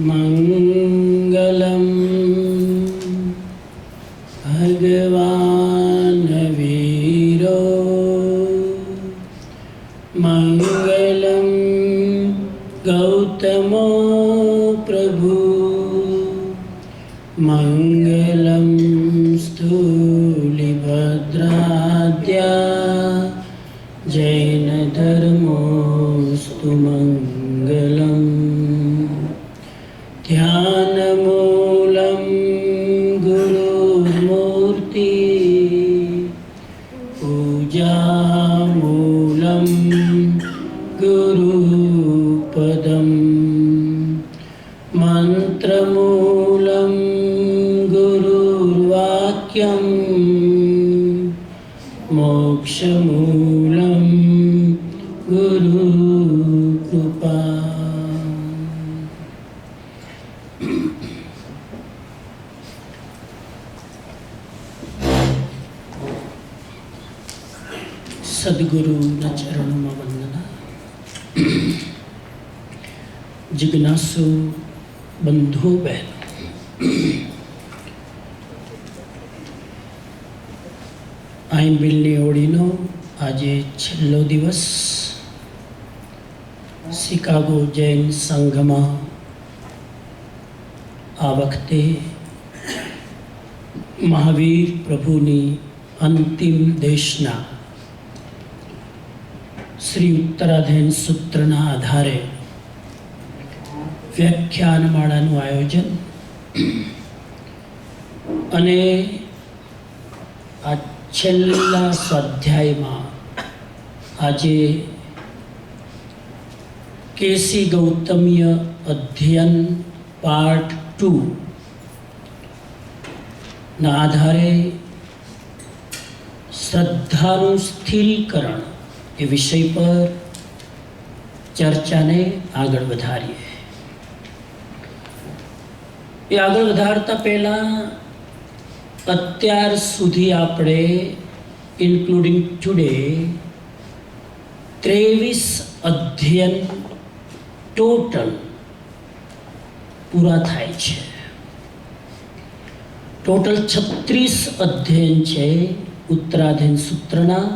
મંગલમ ભગવાન વીરો મંગલમ ગૌતમો પ્રભુ મંગલમ સ્થૂલિભદ્રાદ્યા જૈન ધર્મોસ્તુ મંગલમ ધ્યાનમૂલમ ગુરુમૂર્તિ પૂજામૂલમ ગુરુપદમ મંત્રમૂલમ ગુરુર્વાક્યમ મોક્ષમૂલમ ગુરુકૃપા. સદગુરુના ચરણોમાં વંદના. જિજ્ઞાસુ બંધુ બહેનો, આઈમ્બિલની હોળીનો આજે છેલ્લો દિવસ. શિકાગો જૈન સંઘમાં આ વખતે મહાવીર પ્રભુની અંતિમ દેશના શ્રી ઉત્તરાધ્યયન સૂત્રના આધારે વ્યાખ્યાનમાળાનું આયોજન અને આ છેલ્લા સ્વાધ્યાયમાં આજે કેસી ગૌતમીય અધ્યયન પાર્ટ 2 ના આધારે શ્રદ્ધાનું સ્થિરીકરણ એ વિષય પર ચર્ચાને આગળ વધારીએ. એ આગળ વધારતા પહેલાં અત્યાર સુધી આપણે ઇન્ક્લુડિંગ ટુડે 23 અધ્યયન ટોટલ પૂરા થાય છે. ટોટલ 36 અધ્યયન છે ઉત્તરાધ્યયન સૂત્રના.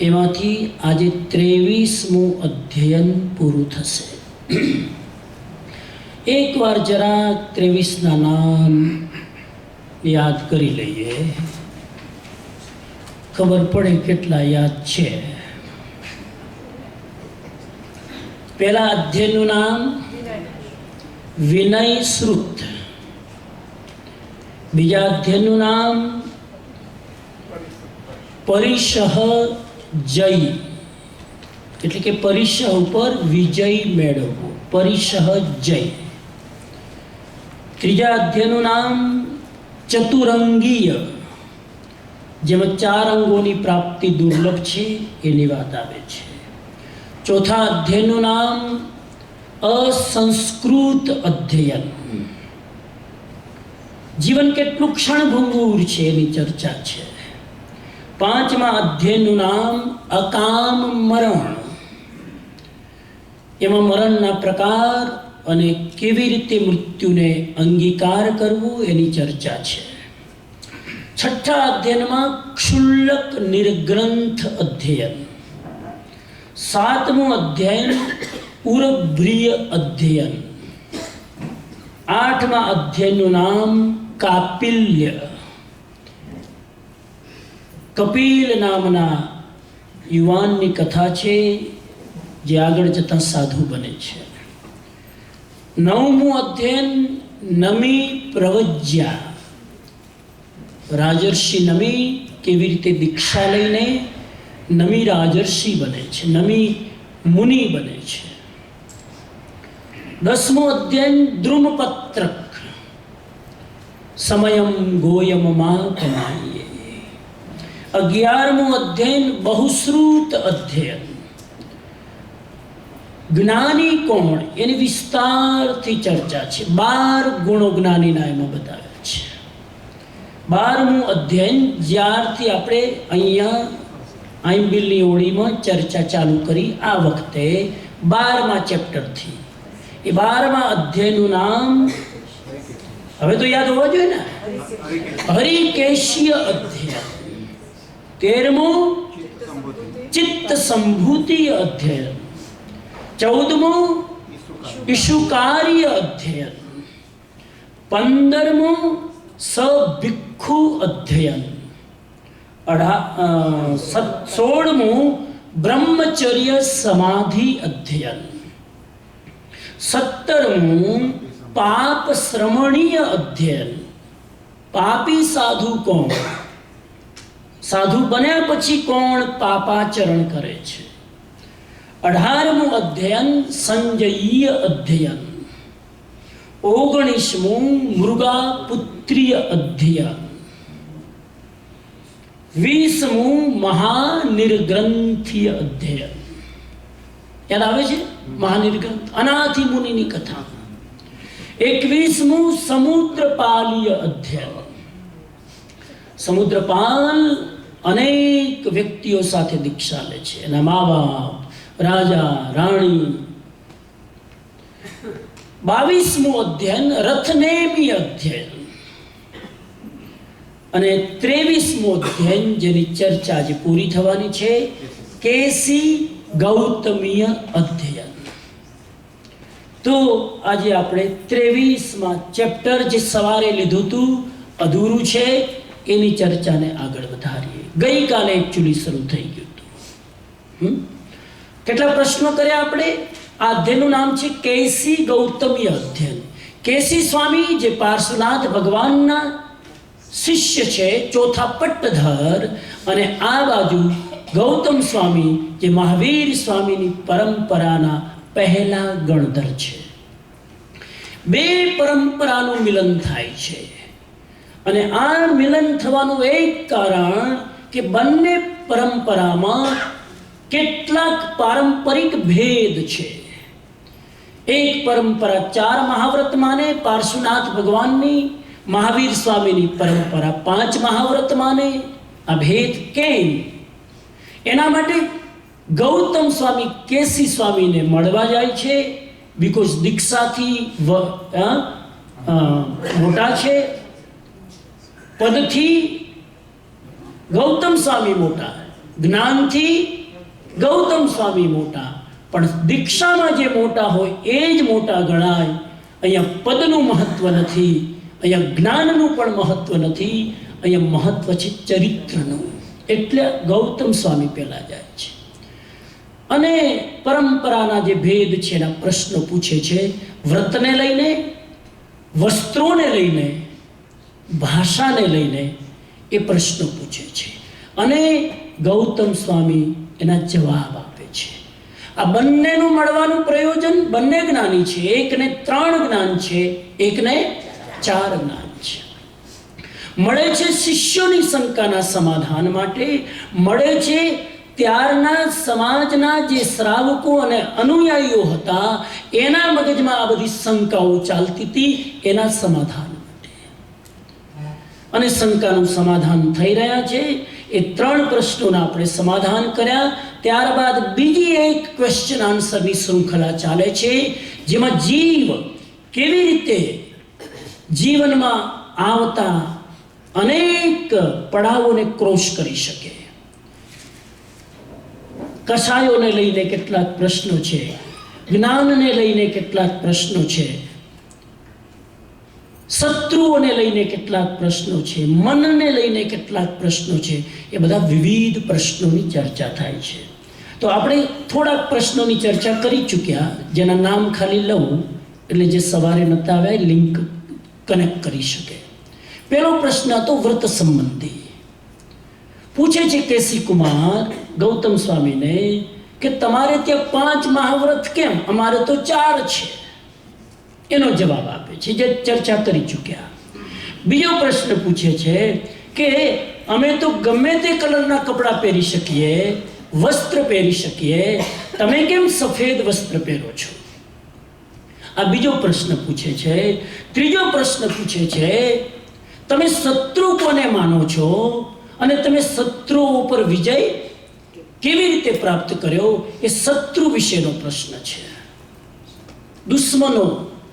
એમાંથી આજે 23મું અધ્યયન પૂરું થશે. એકવાર જરા 23ના નામ યાદ કરી લઈએ, ખબર પડે કેટલા યાદ છે. પહેલા અધ્યયનનું નામ વિનય શ્રુત. બીજા અધ્યયનનું નામ પરિશહ જય, એટલે કે પરિશહ ઉપર વિજય મેળવવો, પરિશહ જય. ત્રીજા અધ્યયનનું નામ ચતુરંગીય, જેમાં 4 અંગોની પ્રાપ્તિ દુર્લભ છે એની વાત આવે છે. ચોથા અધ્યયનનું નામ અસંસ્કૃત અધ્યયન, જીવન કેટલું ક્ષણભંગુર છે એની ચર્ચા છે. પાંચમા અધ્યયનનું નામ અકામ મરણ, એમાં મરણના પ્રકાર અને કેવી રીતે મૃત્યુને અંગીકાર કરવું એની ચર્ચા છે. છઠ્ઠા અધ્યયનમાં ક્ષુલ્લક નિર્ગ્રંથ અધ્યયન. સાતમું અધ્યયન ઉરભ્રિય અધ્યયન. આઠમા અધ્યયનનું નામ કાપિલ્ય. કપિલ નામના યુવાનની કથા છે જે આગળ જતાં સાધુ બને છે. નવમું અધ્યયન નમી પ્રવજ્યા. રાજર્ષિ નમી કેવી રીતે દીક્ષા લઈને નમી રાજર્ષિ બને છે, નમી મુનિ બને છે. 10મું અધ્યયન દ્રુમપત્રક. સમયમ ગોયમ માપમાયે. 11મું અધ્યયન બહુશ્રુત અધ્યયન. જ્ઞાની કોણ એની વિસ્તારથી ચર્ચા છે. 12 ગુણો જ્ઞાનીના એમાં બતાવ્યા છે. 12મું અધ્યયન જ્યારથી આપણે અહીંયા આઈમ્બિલની ઓળીમાં ચર્ચા ચાલુ કરી આ વખતે 12મા ચેપ્ટરથી એ 12મા અધ્યાયનું નામ હવે તો યાદ હોવા જોઈએ ને, હરિકેશીય અધ્યાય. 13મો ચિત્ત સંભૂતિ અધ્યાય. 14મો ઈશુકાર્ય અધ્યયન. 15મો સભિક્ષુ અધ્યયન. 16મો બ્રહ્મચર્ય સમાધિ અધ્યયન. 17મો પાપ શ્રમણીય અધ્યયન. પાપી સાધુ કોણ, સાધુ બન્યા પછી કોણ પાપાચરણ કરે છે. 18મું અધ્યયન સંજયીય અધ્યયન. 19મું મૃગાપુત્રીય અધ્યયન. 20મું મહાનિર્ગ્રંથીય અધ્યયન. યાદ આવે છે? મહાનિર્ગ્રંથ અનાથિ મુનિની કથા. 21મું સમુદ્રપાલીય અધ્યયન. સમુદ્રપાલ અનેક વ્યક્તિઓ સાથે દીક્ષા લે છે, એના મા બાપ, રાજા, રાણી. 22મું અધ્યયન રથનેમી અધ્યયન. અને 23મું અધ્યયન જેની ચર્ચા આજે પૂરી થવાની છે, કેસી ગૌતમીય અધ્યયન. તો આજે આપણે 23મા ચેપ્ટર જે સવારે લીધું હતું અધૂરું છે એની ચર્ચાને આગળ વધારીએ. ગઈકાલે એકચ્યુઅલી શરૂ થઈ ગયું હતું. કેટલા પ્રશ્નો કર્યા આપણે? આ અધ્યયનનું નામ છે કેસી ગૌતમીય અધ્યયન. કેસી સ્વામી જે પાર્શ્વનાથ ભગવાનના શિષ્ય છે, ચોથા પટ્ટધર, અને આ બાજુ ગૌતમ સ્વામી જે મહાવીર સ્વામીની પરંપરાના પહેલા ગણધર છે. બે પરંપરાનું મિલન થાય છે, અને આ મિલન થવાનું એક કારણ કે બંને પરંપરામાં કેટલાક પારંપરિક ભેદ છે. એક પરંપરા 4 મહાવ્રત માને, પાર્શ્વનાથ ભગવાનની, મહાવીર સ્વામીની પરંપરા 5 મહાવ્રત માને. આ ભેદ કેમ? એના માટે ગૌતમ સ્વામી કેસી સ્વામીને મળવા જાય છે, બીકોઝ દીક્ષાથી મોટા છે, પદથી ગૌતમ સ્વામી મોટા, જ્ઞાનથી ગૌતમ સ્વામી મોટા, પણ દીક્ષામાં જે મોટા હોય એ જ મોટા ગણાય. અહીંયા પદનું મહત્વ નથી, અહીંયા જ્ઞાનનું પણ મહત્વ નથી, અહીંયા મહત્વ છે ચરિત્રનું. એટલે ગૌતમ સ્વામી પહેલા જાય છે. અને પરંપરાના જે ભેદ છે એના પ્રશ્નો પૂછે છે, વ્રતને લઈને, વસ્ત્રોને લઈને, ભાષાને લઈને એ પ્રશ્નો પૂછે છે, અને ગૌતમ સ્વામી એના જવાબ આપે છે. આ બંનેનું મળવાનું પ્રયોજન, બંને જ્ઞાની છે, એકને 3 જ્ઞાન છે, એકને 4 જ્ઞાન છે. મળે છે શિષ્યોની શંકાના સમાધાન માટે, મળે છે ત્યારના સમાજના જે શ્રાવકો અને અનુયાયીઓ હતા એના મગજમાં આ બધી શંકાઓ ચાલતી હતી એના સમાધાન માટે. અને શંકાનું સમાધાન થઈ રહ્યા છે. એ 3 પ્રશ્નોના આપણે સમાધાન કર્યા. ત્યારબાદ બીજી એક ક્વેશ્ચન આન્સરની શૃંખલા ચાલે છે, જેમાં જીવ કેવી રીતે જીવનમાં આવતા અનેક પડાવોને ક્રોસ કરી શકે. કસાયોને લઈને કેટલાક પ્રશ્નો છે, જ્ઞાનને લઈને કેટલાક પ્રશ્નો છે, શત્રુઓને લઈને કેટલાક પ્રશ્નો છે, મનને લઈને કેટલાક પ્રશ્નો છે. એ બધા વિવિધ પ્રશ્નોની ચર્ચા થાય છે. તો આપણે થોડાક પ્રશ્નોની ચર્ચા કરી ચૂક્યા, જેના નામ ખાલી લઉં એટલે જે સવારે નહોતા આવ્યા લિંક કનેક્ટ કરી શકે. પહેલો પ્રશ્ન હતો વ્રત સંબંધી. પૂછે છે કેસી કુમાર ગૌતમ સ્વામીને કે તમારે ત્યાં 5 મહાવ્રત કેમ, અમારે તો 4 છે. એનો જવાબ આપે છે, જે ચર્ચા કરી ચૂક્યા. બીજો પ્રશ્ન પૂછે છે કે અમે તો ગમે તે કલરના કપડાં પહેરી શકીએ, વસ્ત્ર પહેરી શકીએ, તમે કેમ સફેદ વસ્ત્ર પહેરો છો? આ બીજો પ્રશ્ન પૂછે છે. ત્રીજો પ્રશ્ન પૂછે છે તમે શત્રુ કોને માનો છો અને તમે શત્રુઓ પર વિજય કેવી રીતે પ્રાપ્ત કર્યો? એ શત્રુ વિશેનો પ્રશ્ન છે. દુશ્મનો,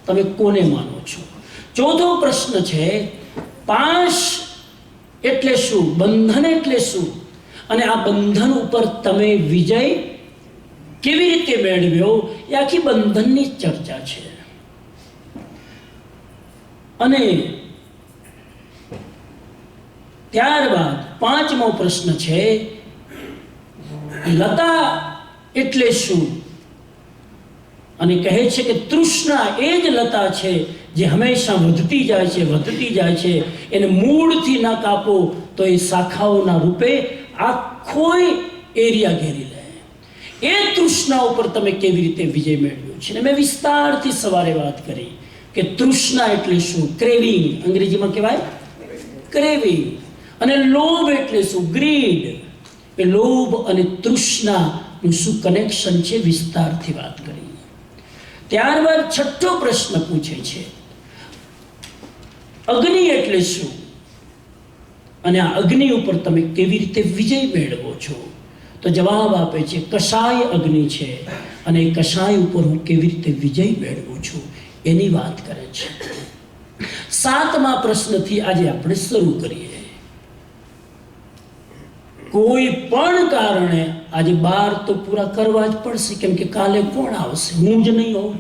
તમે કોને માનો છો? ચોથો પ્રશ્ન છે, પાશ એટલે શું, બંધન એટલે શું, અને આ બંધન ઉપર તમે વિજય કેવી રીતે મેળવ્યો, એ આખી બંધનની ચર્ચા છે. અને ત્યારબાદ પાંચમો પ્રશ્ન છે, લતા એટલે શું? અને કહે છે કે તૃષ્ણા એ જ લતા છે જે હંમેશા વધતી જાય છે, વધતી જાય છે. એને મૂળથી ના કાપો તો એ શાખાઓના રૂપે આખો એરિયા ઘેરી લે. એ તૃષ્ણા ઉપર તમે કેવી રીતે વિજય મેળવ્યો છે? મેં વિસ્તારથી સવારે વાત કરી કે તૃષ્ણા એટલે શું, ક્રેવિંગ, અંગ્રેજીમાં કહેવાય ક્રેવિંગ. અને લોભ એટલે શું, ગ્રીડ. એ લોભ અને તૃષ્ણાનું શું કનેક્શન છે, વિસ્તારથી વાત કરી. ત્યારબાદ છઠ્ઠો પ્રશ્ન પૂછે છે, અગ્નિ એટલે શું, અને આ અગ્નિ ઉપર તમે કેવી રીતે વિજય મેળવો છો? તો જવાબ આપે છે, કષાય અગ્નિ છે, અને એ કષાય ઉપર હું કેવી રીતે વિજય મેળવું છું એની વાત કરે છે. સાતમા પ્રશ્નથી આજે આપણે શરૂ કરીએ. કોઈ પણ કારણે આજે 12 તો પૂરા કરવા જ પડશે, કેમ કે કાલે કોણ આવશે? હું જ નહીં હોઉં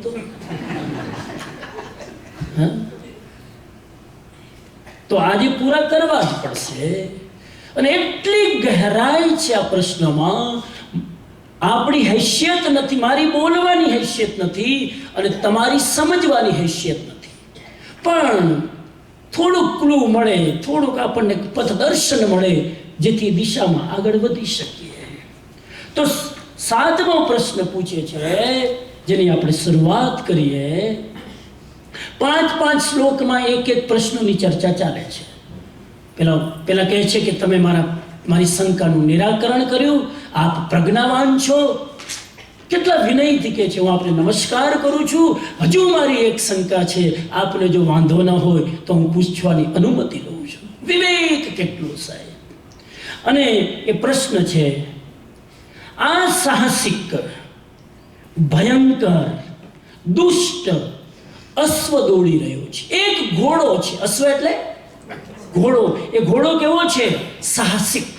તો આજે પૂરા કરવા જ પડશે. અને એટલી ગહેરાઈ છે આ પ્રશ્નમાં, આપણી હેસિયત નથી, મારી બોલવાની હેસિયત નથી, અને તમારી સમજવાની હેસિયત નથી, પણ થોડુંક ક્લુ મળે, થોડુંક આપણને પથદર્શન મળે, જેથી દિશામાં આગળ વધી શકીએ. તો સાતમો પ્રશ્ન પૂછે છે, જેની આપણે શરૂઆત કરીએ. 5 શ્લોકમાં એક પ્રશ્નની ચર્ચા ચાલે છે. પેલા કહે છે કે તમે મારી શંકાનું નિરાકરણ કર્યું, આપ પ્રજ્ઞાવાન છો. કેટલા વિનયથી કહે છે, હું આપને નમસ્કાર કરું છું, હજુ મારી એક શંકા છે, આપને જો વાંધો ન હોય તો હું પૂછવાની અનુમતિ લઉં છું. વિવેક કેટલું સાહેબ! અને એ પ્રશ્ન છે, આ સાહસિક, ભયંકર, દુષ્ટ અશ્વ દોડી રહ્યો છે. એક ઘોડો છે, અશ્વ એટલે ઘોડો. એ ઘોડો કેવો છે? સાહસિક,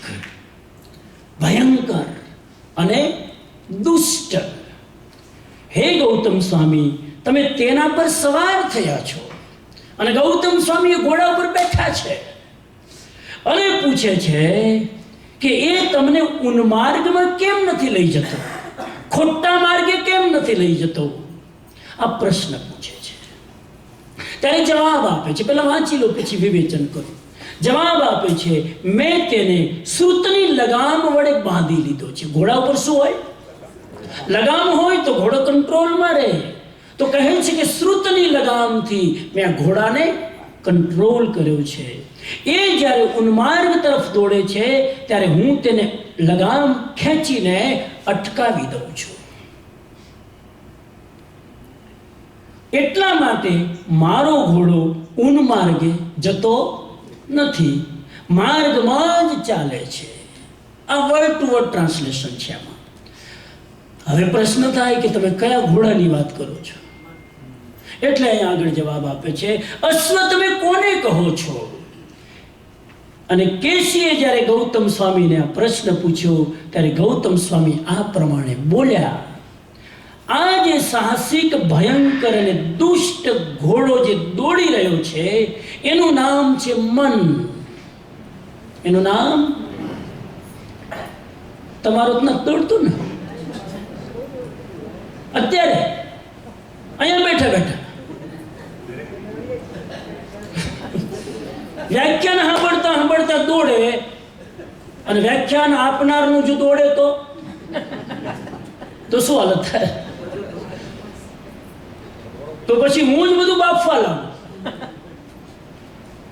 ભયંકર અને દુષ્ટ. હે ગૌતમ સ્વામી, તમે તેના પર સવાર થયા છો, અને ગૌતમ સ્વામી એ ઘોડા ઉપર બેઠા છે, અને પૂછે છે કે એ તમને ઉન્માર્ગમાં કેમ નથી લઈ જતો, ખોટા માર્ગે કેમ નથી લઈ જતો? આ પ્રશ્ન પૂછે છે. ત્યારે જવાબ આપે છે, પહેલા વાંચી લો પછી વિવેચન કરો. જવાબ આપે છે, મેં તેને સૂતની લગામ વડે બાંધી લીધો છે. ઘોડા ઉપર શું હોય? લગામ હોય તો ઘોડો કંટ્રોલમાં રહે. તો કહે છે કે શ્રુતની લગામથી મેં આ ઘોડાને કંટ્રોલ કર્યો છે. એ જ્યારે ઉન્માર્ગ તરફ દોડે છે ત્યારે હું તેને લગામ ખેંચીને અટકાવી દઉં છું. એટલા માટે મારો ઘોડો ઉન્માર્ગે જતો નથી, માર્ગમાં જ ચાલે છે. આ વર્ડ ટુ વર્ડ ટ્રાન્સલેશન છે આમાં. હવે પ્રશ્ન થાય કે તમે કયા ઘોડાની વાત કરો છો? એટલે અહીંયા આગળ જવાબ આપે છે, અશ્વ તમે કોને કહો છો? અને કેશીએ જ્યારે ગૌતમ સ્વામીને આ પ્રશ્ન પૂછ્યો ત્યારે ગૌતમ સ્વામી આ પ્રમાણે બોલ્યા, આ જે સાહસિક, ભયંકર અને દુષ્ટ ઘોડો જે દોડી રહ્યો છે એનું નામ છે મન. એનું નામ તમારો જ નથી દોડતું ને અત્યારે અહીંયા બેઠા બેઠા વ્યાખ્યાન સાંભળતા દોડે, અને વ્યાખ્યાન આપનારનું જો દોડે તો શું હાલત થાય? તો પછી હું જ બધું બાફવા લાગુ.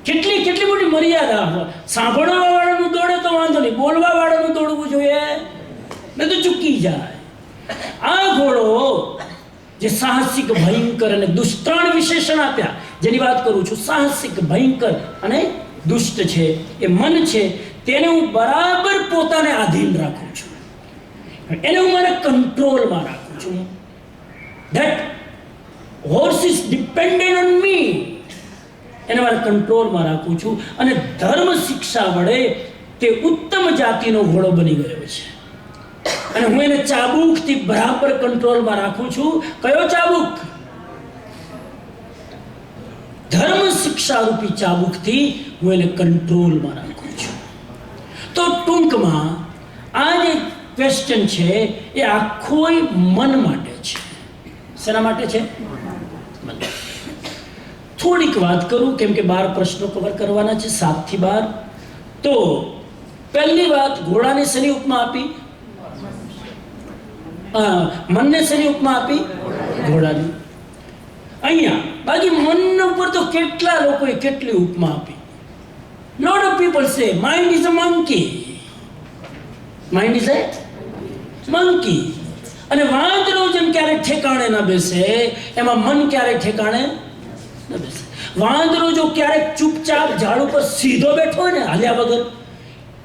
કેટલી મોટી મર્યાદા. સાંભળવા વાળાનું દોડે તો વાંધો નહીં, બોલવા વાળાનું દોડવું જોઈએ, નહીં તો ચૂકી જાય. આ ઘોડો જે સાહસિક, ભયંકર અને દુષ્ટ, 3 વિશેષણ આપ્યા જેની વાત કરું છું, સાહસિક, ભયંકર અને દુષ્ટ છે, એ મન છે, તેને હું બરાબર પોતાને આધીન રાખું છું, એને હું મારા કંટ્રોલમાં રાખું છું. That horse is dependent on me, એને મારે કંટ્રોલમાં રાખું છું. અને ધર્મ શિક્ષા વડે તે ઉત્તમ જાતિનો ઘોડો બની ગયો છે. અને હું એને ચાબુકથી બરાબર કંટ્રોલમાં રાખું છું. કયો ચાબુક? ધર્મ શિક્ષા રૂપી ચાબુકથી હું એને કંટ્રોલમાં રાખું છું. તો ટૂંકમાં આ જે ક્વેશ્ચન છે એ આખો મન માટે છે. શેના માટે છે? થોડીક વાત કરું, કેમ કે 12 પ્રશ્નો કવર કરવાના છે, 7 થી 12. તો પહેલી વાત, ઘોડાને શેની ઉપમા આપી? મનને શેની ઉપમા આપી? ઘોડાની. અહીંયા બાકી મન ઉપર તો કેટલા લોકોએ કેટલી ઉપમા આપી. લોટ ઓફ પીપલ સે mind is a monkey, mind is A monkey. અને વાંદરો જેમ ક્યારેક ઠેકાણે ન બેસે, એમાં મન ક્યારેક ઠેકાણે ન બેસે. વાંદરો જો ક્યારેક ચૂપચાપ ઝાડ ઉપર સીધો બેઠો હોય ને, હાલ્યા વગર,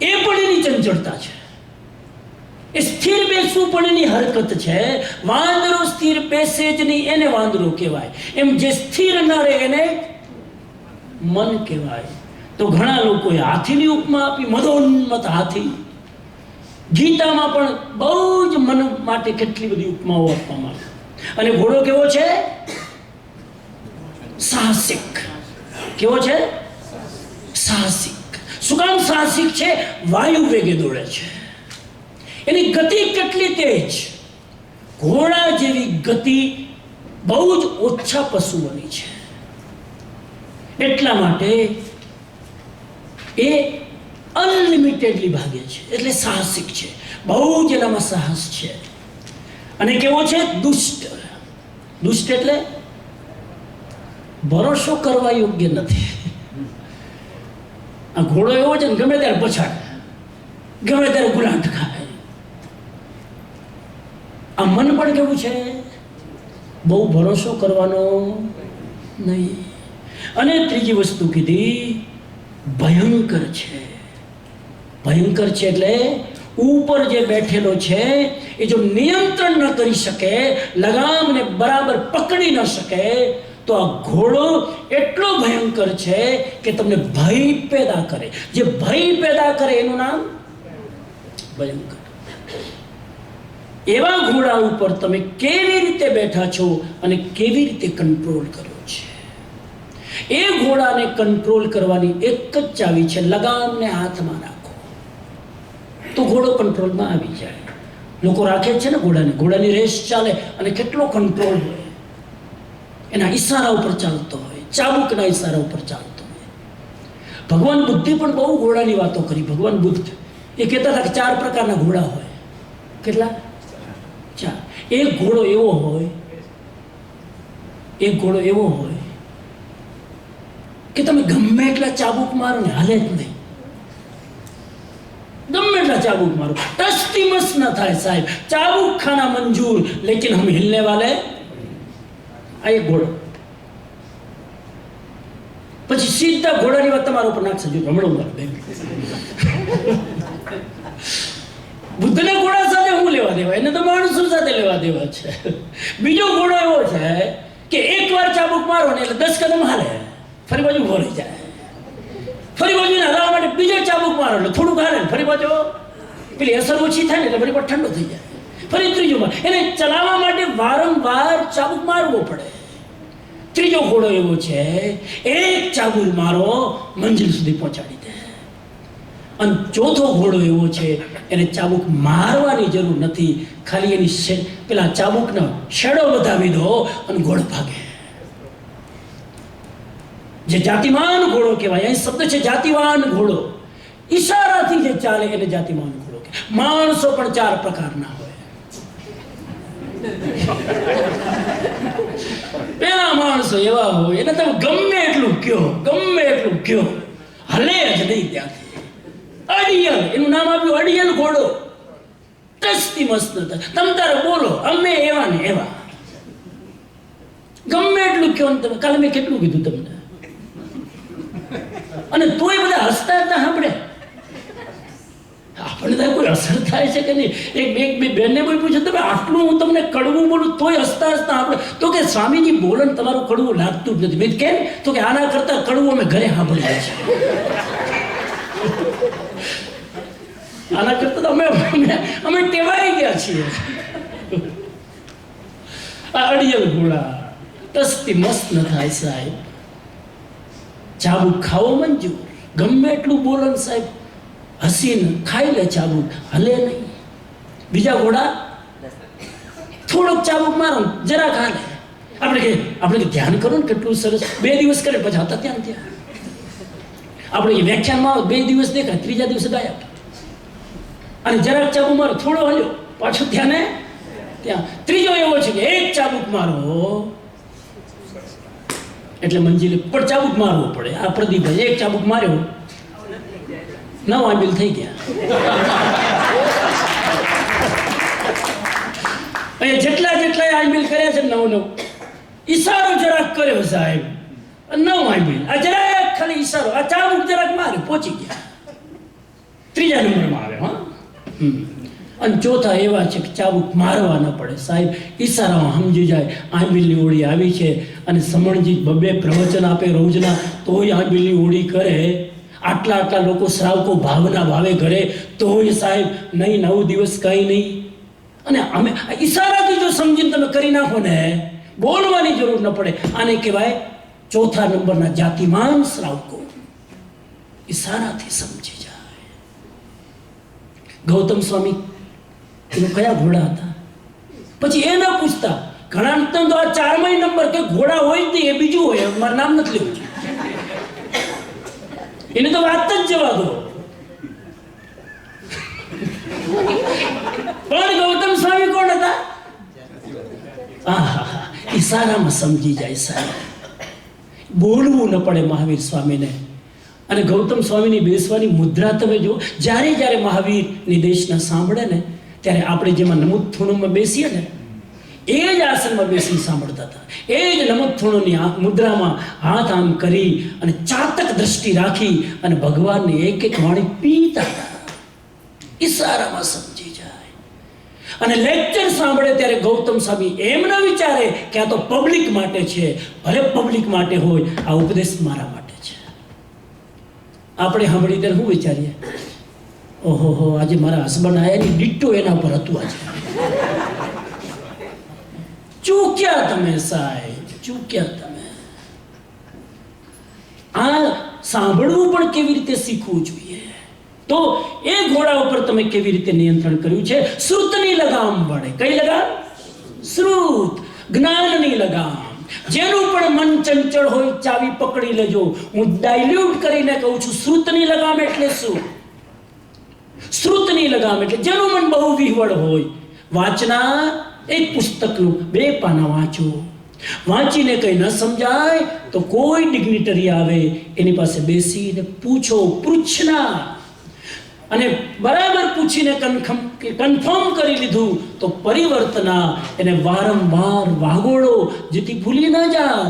એ પણ એની ચંચળતા છે. એ સ્થિર બેસવું પણ એની હરકત છે. વાંદરો સ્થિર બેસે જ નહીં, એને વાંદરો કહેવાય. એમ જે સ્થિર ન રહે એને મન કહેવાય. તો ઘણા લોકોએ હાથીની ઉપમા આપી, મદોન્મત હાથી. ગીતામાં પણ બહુ જ મન માટે કેટલી બધી ઉપમાઓ આપવામાં આવી. અને ઘોડો કેવો છે? સાહસિક. કેવો છે? સાહસિક. શું કામ સાહસિક છે? વાયુ વેગે દોડે છે. એની ગતિ કેટલી તેજ! ઘોડા જેવી ગતિ બહુ જ ઓછા પશુઓની છે. એટલા માટે એ અનલિમિટેડલી ભાગે છે, એટલે સાહસિક છે. બહુ જ એનામાં સાહસ છે. અને કેવો છે? દુષ્ટ. દુષ્ટ એટલે ભરોસો કરવા યોગ્ય નથી. આ ઘોડો એવો છે ને, ગમે ત્યારે પછાડ, ગમે ત્યારે ગુલાટ ખાય. આ મન પણ કેવું છે? બહુ ભરોસો કરવાનો નહીં. અને ત્રીજી વસ્તુ કીધી, ભયંકર છે. ભયંકર છે એટલે ઉપર જે બેઠેલો છે એ જો નિયંત્રણ ન કરી શકે, લગામને બરાબર પકડી ન શકે, તો આ ઘોડો એટલો ભયંકર છે કે તમને ભય પેદા કરે. જે ભય પેદા કરે એનું નામ ભયંકર. એવા ઘોડા ઉપર તમે કેવી રીતે બેઠા છો અને કેવી રીતે કંટ્રોલ કરો છે. એ ઘોડાને કંટ્રોલ કરવાની એક જ ચાવી છે, લગામને હાથમાં રાખો તો ઘોડો કંટ્રોલમાં આવી જાય. લોકો રાખે છે ને ઘોડાને, ઘોડાની રેસ ચાલે અને કેટલો કંટ્રોલ હોય, એના ઈશારા ઉપર ચાલતો હોય, ચાબુકના ઈશારા ઉપર ચાલતો હોય. ભગવાન બુદ્ધે પણ બહુ ઘોડાની વાતો કરી. ભગવાન બુદ્ધ એ કહેતા હતા કે 4 પ્રકારના ઘોડા હોય. કેટલા? 4. એક ઘોડો એવો હોય, એક ઘોડો એવો હોય કે તમે ગમે એટલા ચાબુક મારો ને હાલે જ નહીં. ગમે એટલા ચાબુક મારો, ટસતી મસ ન થાય સાહેબ. ચાબુક ખાના મંજૂર, લેકિન હમ હિલને વાલે. આ એક ઘોડો. પછી સીધા ઘોડાની વાત તમારા ઉપર નાખશે. જો હમણાં મારો બેન બુદ્ધના ઘોડા સાથે હું લેવા દેવા? એને તો માણસો સાથે લેવા દેવા છે. બીજો ઘોડો એવો છે કે એકવાર ચાબુક મારો ને એટલે 10 કદમ હાલે, ફરી બાજુ ઉભો રહી જાય. ફરી બાજુ હલાવવા માટે બીજો ચાબુક મારો એટલે થોડુંક હાલે, ફરી બાજુ પેલી અસર ઓછી થાય ને એટલે ફરી ઠંડો થઈ જાય. ફરી ત્રીજો માર. એને ચલાવવા માટે વારંવાર ચાબુક મારવો પડે. ત્રીજો ઘોડો એવો છે, એક ચાબુક મારો મંજિલ સુધી પહોંચાડી દે. અને ચોથો ઘોડો એવો છે, એને ચાબુક મારવાની જરૂર નથી, ખાલી એની પેલા ચાબુકનો શેડો વધાવી દો અને ઘોડો ભાગે. જે જાતિમાન ઘોડો કહેવાય. અહીં શબ્દ છે જાતિવાન ઘોડો. ઈશારાથી જે ચાલે એને જાતિમાન ઘોડો કહેવાય. માણસો પણ 4 પ્રકારના હોય. પેલા માણસો એવા હોય, એને તમે ગમે એટલું કયો, ગમે એટલું કયો, હલે જ નહીં ત્યાંથી. અડિયલ, એનું નામ આપ્યું અડિયલ ઘોડો. ટસતી મસ્ત થાય. તમે તારે બોલો, અમે એવા ને એવા. ગમે એટલું કયો ને તમે. કાલે મેં કેટલું કીધું તમને, અને તોય બધા હસતા હતા સાંભળે. આપણને ત્યાં કોઈ અસર થાય છે કે નહીં? એક બે બેનને કોઈ પૂછે તમે આટલું હું તમને કડવું બોલું તોય હસતા હસતા આપણે તો કે સ્વામીજી બોલો ને તમારું કડવું લાગતું જ નથી. મેં કેમ? તો કે આના કરતાં કડવું અમે ઘરે સાંભળીએ છીએ. આના કરતાં તો અમે ટેવાઈ ગયા છીએ. આ અડિયલ ઘોડા તસ્તી મસ્ત ન થાય સાહેબ. ચાબુક ખાવો મંજૂર, ગમે એટલું બોલો ને સાહેબ, હસીને ખાઈ લે ચાબુક, હલે નહીં. બીજા ઘોડા થોડોક ચાબુક મારો જરાક હાલે. આપણે ધ્યાન કરો ને કેટલું સરસ. 2 દિવસ કરે પછી હતા ત્યાં ત્યાં. આપણે વ્યાખ્યાનમાં આવો 2 દિવસ દેખાય, ત્રીજા દિવસે ગાયબ. અને જરાક ચાબુક મારો, થોડો હલ્યો, પાછું ધ્યાને ત્યાં. ત્રીજો એવો છે કે એક ચાબુક મારો એટલે મંજિલે પણ ચાબુક મારવો પડે. આ પ્રદીપભાઈ એક ચાબુક માર્યો, 9 આંબીલ થઈ ગયા. અહીંયા જેટલા આંબીલ કર્યા છે 9 ઈશારો જરાક કર્યો સાહેબ, 9 આંબીલ. આ જરાક ખાલી ઈશારો, આ ચાબુક જરાક માર્યો, પહોંચી ગયા. ત્રીજા નંબરમાં આવે. હા. અને ચોથા એવા છે કે ચાબુક મારવા ન પડે સાહેબ, ઈશારામાં સમજી જાય આંબીલની હોળી આવી છે. અને સમણજી 2 પ્રવચન આપે રોજના, તોય આંબીલની હોળી કરે. આટલા લોકો શ્રાવકો ભાવના ભાવે ઘરે, તોય સાહેબ નહીં 9 દિવસ કંઈ નહીં. અને અમે ઈશારાથી જો સમજીને તમે કરી નાખો ને, બોલવાની જરૂર ન પડે. આને કહેવાય ચોથા નંબરના જાતિમાન શ્રાવકો, ઈશારાથી સમજી જાય. ગૌતમ સ્વામી કયા ઘોડા હતા? પછી એ ના પૂછતા. ઘણા તો આ 4માય નંબર કે ઘોડા હોય જ નહીં, એ બીજું હોય, મારું નામ નથી લેવું. એને તો વાત જ જવા દો. પણ ગૌતમ સ્વામી કોણ હતા? ઈશારામાં સમજી જાય સાહેબ. બોલવું ન પડે મહાવીર સ્વામીને. અને ગૌતમ સ્વામીની બેસવાની મુદ્રા તમે જો, જ્યારે મહાવીરની દેશના સાંભળે ને, ત્યારે આપણે જેમાં નમુથુણુમાં બેસીએ ને, એ જ આસનમાં બેસી સાંભળતા હતા. એ જ નમુથુણુની મુદ્રામાં હાથ આમ કરી અને ચાતક દ્રષ્ટિ રાખી અને ભગવાનની એક વાણી પીતા હતા. ઈશારામાં સમજી જાય. અને લેક્ચર સાંભળે ત્યારે ગૌતમ સ્વામી એમ ન વિચારે કે આ તો પબ્લિક માટે છે. ભલે પબ્લિક માટે હોય, આ ઉપદેશ મારા માટે છે. આપણે સાંભળી ત્યારે શું વિચારીએ? ઓહો, આજે મારા હસબન્ડ આયા ની ડિટ્ટો એના પર હતું. આજે ચૂક્યા તમે સાહેબ, ચૂક્યા તમે. આ સાંભળવું પણ કેવી રીતે શીખવું જોઈએ? તો એ ઘોડા ઉપર તમે કેવી રીતે નિયંત્રણ કર્યું છે? શ્રુતની લગામ વડે. કઈ લગામ? શ્રુત, જ્ઞાનની લગામ. જેનું પણ મન ચંચળ હોય, ચાવી પકડી લેજો. હું ડાયલ્યુટ કરીને કહું છું, શ્રુતની લગામ એટલે શું? શ્રુતની લગામ એટલે જેનું મન બહુ વિહવળ હોય, વાંચના એક પુસ્તકનું 2 પાના વાંચો. વાંચીને કંઈ ન સમજાય તો કોઈ ડિગ્નિટરી આવે એની પાસે બેસીને પૂછો, પૂછના. અને બરાબર પૂછીને કન્ફર્મ કરી લીધું તો પરિવર્તના એને વારંવાર વાગોળો, જેથી ભૂલી ન જાઓ.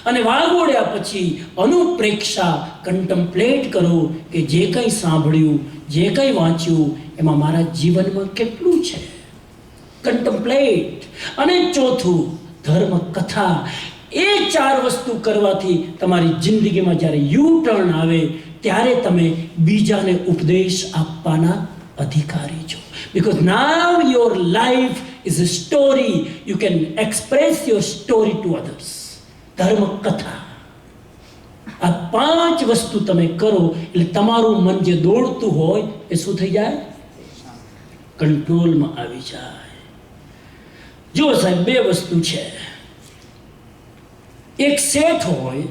અને વાગોળ્યા પછી અનુપ્રેક્ષા, કન્ટમ્પ્લેટ કરો કે જે કંઈ સાંભળ્યું, જે કંઈ વાંચ્યું એમાં મારા જીવનમાં કેટલું છે. કન્ટમ્પ્લેટ. અને ચોથું ધર્મ કથા. એ 4 વસ્તુ કરવાથી તમારી જિંદગીમાં જ્યારે યુ ટર્ન આવે ત્યારે તમે બીજાને ઉપદેશ આપવાના અધિકારી છો. Because now your life is a story. You can express your story to others. ધર્મ કથા. આ 5 વસ્તુ તમે કરો એટલે તમારું મન જે દોડતું હોય એ શું થઈ જાય? કંટ્રોલમાં આવી જાય. જો સાહેબ 2 વસ્તુ છે. એક શેઠ હોય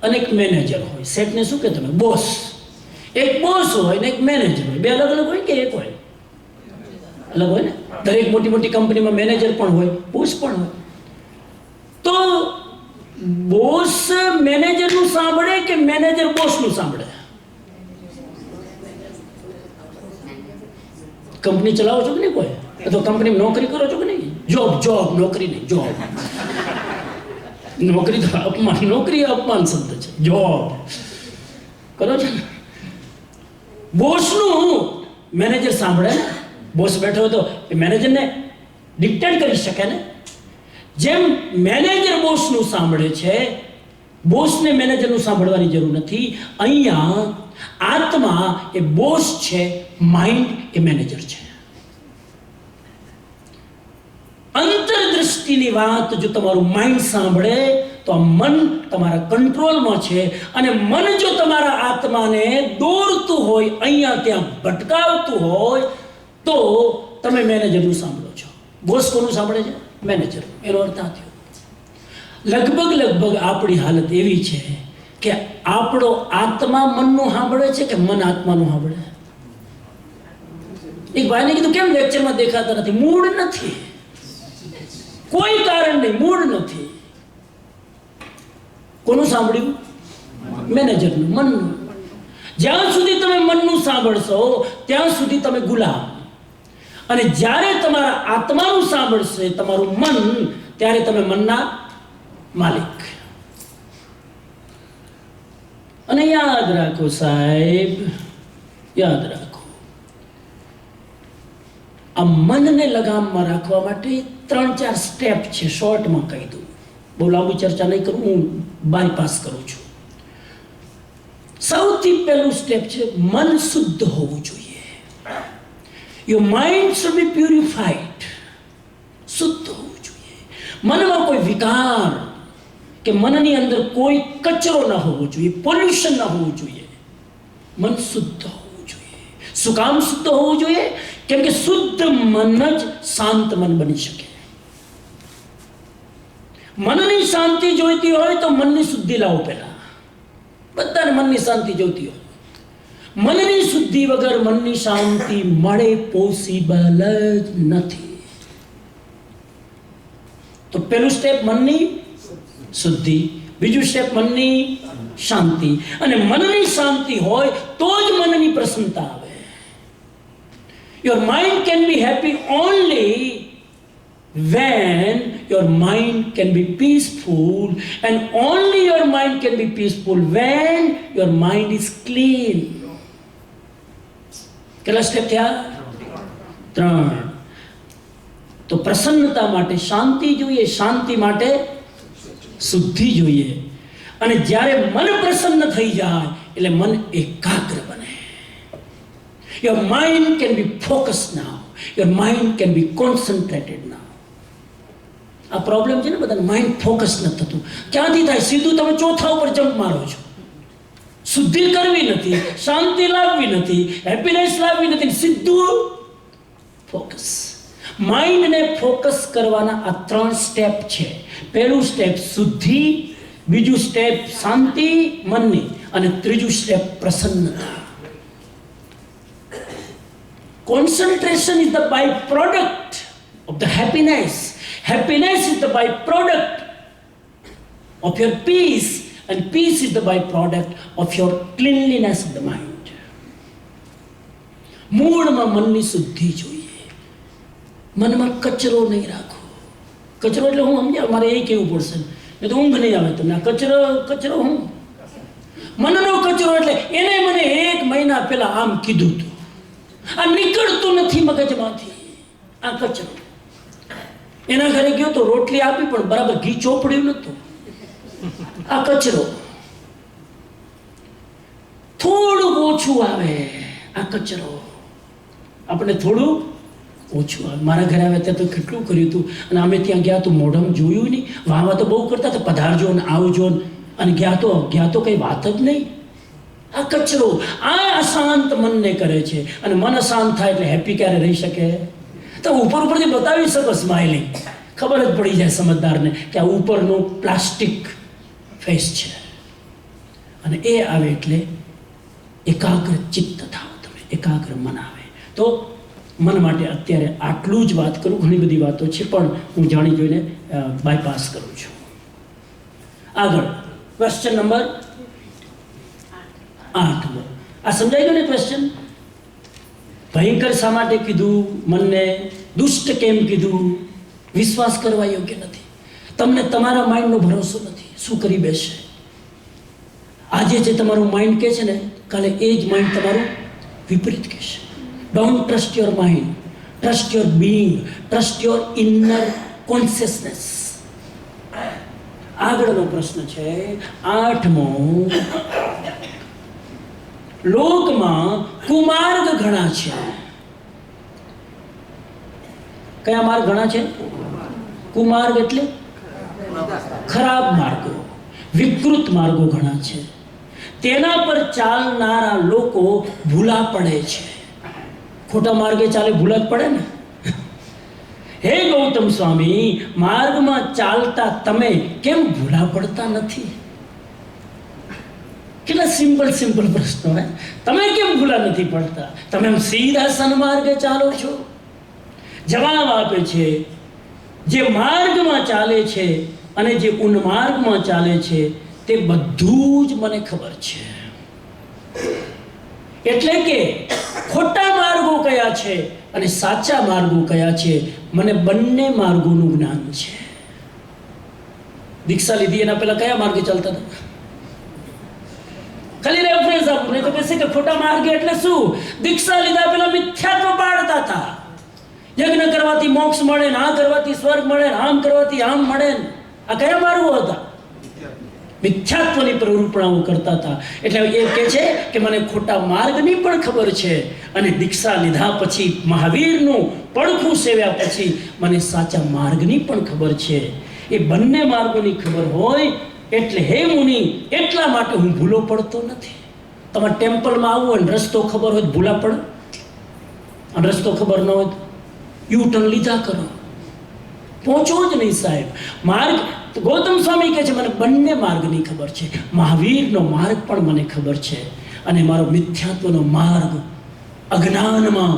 અને એક મેનેજર હોય. શેઠને શું કે તમે? બોસ. એક બોસ હોય ને એક મેનેજર હોય. 2 અલગ હોય કે એક હોય? અલગ હોય ને. દરેક મોટી કંપનીમાં મેનેજર પણ હોય, બોસ પણ હોય. તો બોસ મેનેજરનું સાંભળે કે મેનેજર બોસનું સાંભળે? કંપની ચલાવો છો કે નહીં? કોઈ અથવા કંપનીમાં નોકરી કરો છો કે નહીં? જોબ, નોકરી નહીં, જોબ. નોકરી તો અપમાન, નોકરી અપમાન શબ્દ છે. જોબ કરો છો ને. બોસનું મેનેજર સાંભળે ને, બોસ બેઠો હતો એ મેનેજરને ડિક્ટેટ કરી શકે ને. જેમ મેનેજર બોસનું સાંભળે છે, બોસને મેનેજરનું સાંભળવાની જરૂર નથી. અહીંયા આત્મા એ બોસ છે, માઇન્ડ એ મેનેજર છે. અંતરદૃષ્ટિની વાત જો તમારું માઇન્ડ સાંભળે તો આ મન તમારા કંટ્રોલમાં છે, અને મન જો તમારા આત્માને દોરતું હોય, અહીંયા ત્યાં ભટકાવતું હોય, તો તમે મેનેજરનું સાંભળો છો. બોસ કોનું સાંભળે છે? મેનેજર. એનો અર્થ આ થયો. લગભગ આપણી હાલત એવી છે કે આપણો આત્મા મનનું સાંભળે છે કે મન આત્માનું સાંભળે. એક ભાઈને કીધું કેમ લેક્ચરમાં દેખાતા નથી? મૂડ નથી, કોઈ કારણ નહીં, મૂડ નથી. કોનું સાંભળ્યું? મેનેજરનું, મનનું. જ્યાં સુધી તમે મનનું સાંભળશો ત્યાં સુધી તમે ગુલામ, અને જ્યારે તમારા આત્માનું સાંભળશે તમારું મન, ત્યારે તમે મનના માલિક. અને યાદ રાખો સાહેબ, યાદ રાખો, આ મનને લગામમાં રાખવા માટે 3-4 સ્ટેપ છે. શોર્ટમાં કહી દઉં, બહુ લાંબુ ચર્ચા નહીં કરું, હું બાયપાસ કરું છું. સૌથી પહેલું સ્ટેપ છે મન શુદ્ધ હોવું જોઈએ. Your mind should be purified. શુદ્ધ હોવું જોઈએ. મનમાં કોઈ વિકાર કે મનની અંદર કોઈ કચરો ન હોવો જોઈએ, પોલ્યુશન ન હોવું જોઈએ. મન શુદ્ધ હોવું જોઈએ. શું કામ શુદ્ધ હોવું જોઈએ? કેમ કે શુદ્ધ મન જ શાંત મન બની શકે. મનની શાંતિ જોઈતી હોય તો મનની શુદ્ધિ લાવો. પહેલા બધાને મનની શાંતિ જોઈતી હોય. મનની શુદ્ધિ વગર મનની શાંતિ મળે પોસિબલ જ નથી. તો પહેલું સ્ટેપ મનની શુદ્ધિ, બીજું સ્ટેપ મનની શાંતિ. અને મનની શાંતિ હોય તો જ મનની પ્રસન્નતા આવે. Your mind can be happy only when your mind can be peaceful, and only your mind can be peaceful when your mind is clean. કેટલા સ્ટેપ થયા? 3. તો પ્રસન્નતા માટે શાંતિ જોઈએ, શાંતિ માટે શુદ્ધિ જોઈએ. અને જ્યારે મન પ્રસન્ન થઈ જાય એટલે મન એકાગ્ર બને. Your mind can be focused now. Your mind can be concentrated now. આ પ્રોબ્લેમ છે ને બધાને, માઇન્ડ ફોકસ નથી થતું. ક્યાંથી થાય? સીધું તમે ચોથા ઉપર જમ્પ મારો છો. શુદ્ધિ કરવી નથી, શાંતિ લાવવી નથી, હેપીનેસ લાવવી નથી, સીધું ફોકસ. માઇન્ડને ફોકસ કરવાના આ 3 સ્ટેપ છે. પહેલું સ્ટેપ શુદ્ધિ, બીજું સ્ટેપ શાંતિ મનની, અને ત્રીજું સ્ટેપ પ્રસન્નતા. Concentration is the byproduct of the happiness. Happiness is the byproduct of your peace, and peace is the byproduct of your cleanliness of the mind. મૂળમાં મનની શુદ્ધિ જોઈએ. મનમાં કચરો નહીં રાખો. કચરો એટલે હું સમજ્યા, મારે એ કહેવું પડશે, એ તો ઊંઘ નહીં આવે તમને. કચરો હું મનનો કચરો એટલે એને મને 1 મહિના પહેલા આમ કીધું હતું, આ નીકળતું નથી મગજમાંથી. આ કચરો. એના ઘરે ગયો તો રોટલી આપી પણ બરાબર ઘી ચોપડ્યું નતું. આ કચરો. થોડું ઓછું આવે, આ કચરો. આપણે થોડું ઓછું આવે. મારા ઘરે આવે ત્યાં તો કેટલું કર્યું હતું, અને અમે ત્યાં ગયા તો મોઢમ જોયું નહીં. વાહવા તો બહુ કરતા હતા, પધારજો ને આવજો ને, અને ગયા તો કઈ વાત જ નહીં. આ કચરો. આ અશાંત મનને કરે છે, અને મન અશાંત થાય એટલે હેપી ક્યારે રહી શકે? તો ઉપરથી બતાવી શકો સ્માઇલિંગ, ખબર જ પડી જાય સમજદારને કે આ ઉપરનું પ્લાસ્ટિક ફેસ છે. અને એ આવે એટલે એકાગ્ર ચિત્ત થાવ તમે, એકાગ્ર મન આવે. તો મન માટે અત્યારે આટલું જ વાત કરું. ઘણી બધી વાતો છે પણ હું જાણી જોઈને બાયપાસ કરું છું. આગળ ક્વેશ્ચન નંબર 8. આ સમજાઈ ગયો ને ક્વેશ્ચન? ભયંકર શા માટે કીધું? મનને દુષ્ટ કેમ કીધું? વિશ્વાસ કરવા યોગ્ય નથી. તમને તમારા માઇન્ડનો ભરોસો નથી. શું કરી બેસે? આજે જે તમારું માઇન્ડ કહે છે ને, કાલે એ જ માઇન્ડ તમારું વિપરીત કહેશે. Don't trust your mind, trust your being, trust your inner consciousness. આગળનો પ્રશ્ન છે 8મો. લોકમાં કુમાર્ગ ઘણા છે. કયા માર્ગ ઘણા છે? કુમાર્ગ એટલે ખરાબ માર્ગો, વિકૃત માર્ગો ઘણા છે. તેના પર ચાલનારા લોકો ભૂલા પડે છે. ખોટા માર્ગે ચાલે ભૂલા જ પડે ને. હે ગૌતમ સ્વામી, માર્ગમાં ચાલતા તમે કેમ ભૂલા પડતા નથી? કેટલા સિમ્પલ પ્રશ્નો હે. તમે કેમ ભૂલા નથી પડતા? તમે સીધા સન્માર્ગે ચાલો છો. જવાબ આપે છે, જે માર્ગમાં ચાલે છે અને જે ઉન્માર્ગમાં ચાલે છે તે બધું જ મને ખબર છે. એટલે કે ખોટા માર્ગો કયા છે અને સાચા માર્ગો કયા છે, મને બંને માર્ગોનું જ્ઞાન છે. દીક્ષા લીધી એના પહેલા કયા માર્ગે ચાલતા હતા? ખાલી રેફરન્સ આપું, નહીં તો કહેશે કે ખોટા માર્ગે એટલે શું? દીક્ષા લીધા પહેલા મિથ્યાત્વ પાડતા હતા. યજ્ઞ કરવાથી મોક્ષ મળે ને, આ કરવાથી સ્વર્ગ મળે ને, આમ કરવાથી આમ મળે ને. આ કયા માર્ગો હતા? મિથ્યાત્વની પ્રવૃત્તિઓ કરતા હતા. એટલે એ કહે છે કે મને ખોટા માર્ગની પણ ખબર છે અને દીક્ષા લીધા પછી મહાવીરનું પડખું સેવ્યા પછી મને સાચા માર્ગની પણ ખબર છે. એ બંને માર્ગોની ખબર હોય એટલે હે મુનિ, એટલા માટે હું ભૂલો પડતો નથી. તમારે ટેમ્પલમાં આવવું હોય ને રસ્તો ખબર હોય તો ભૂલા પડે, અને રસ્તો ખબર ન હોય તો યુ ટર્ન લીધા કરો, પહોંચો જ નહીં સાહેબ. માર્ગ ગૌતમ સ્વામી કહે છે મને બંને માર્ગની ખબર છે. મહાવીરનો માર્ગ પણ મને ખબર છે અને મારો મિથ્યાત્વનો માર્ગ, અજ્ઞાનમાં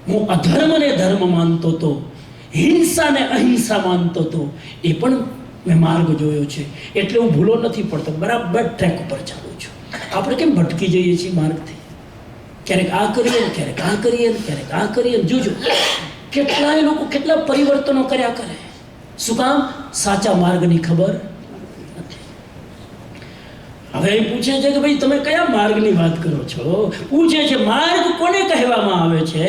હું અધર્મને ધર્મ માનતો હતો, હિંસાને અહિંસા માનતો હતો, એ પણ મેં માર્ગ જોયો છે. એટલે હું ભૂલો નથી પડતો, બરાબર ટ્રેક ઉપર ચાલું છું. આપણે કેમ ભટકી જઈએ છીએ માર્ગથી? ક્યારેક આ કરીએ ને ક્યારેક આ કરીએ ને ક્યારેક આ કરીએ ને. જોજો કેટલાય લોકો કેટલા પરિવર્તનો કર્યા કરે. શું કામ? સાચા માર્ગની ખબર નથી. હવે એ પૂછે છે કે ભાઈ તમે કયા માર્ગની વાત કરો છો? પૂછે છે માર્ગ કોને કહેવામાં આવે છે?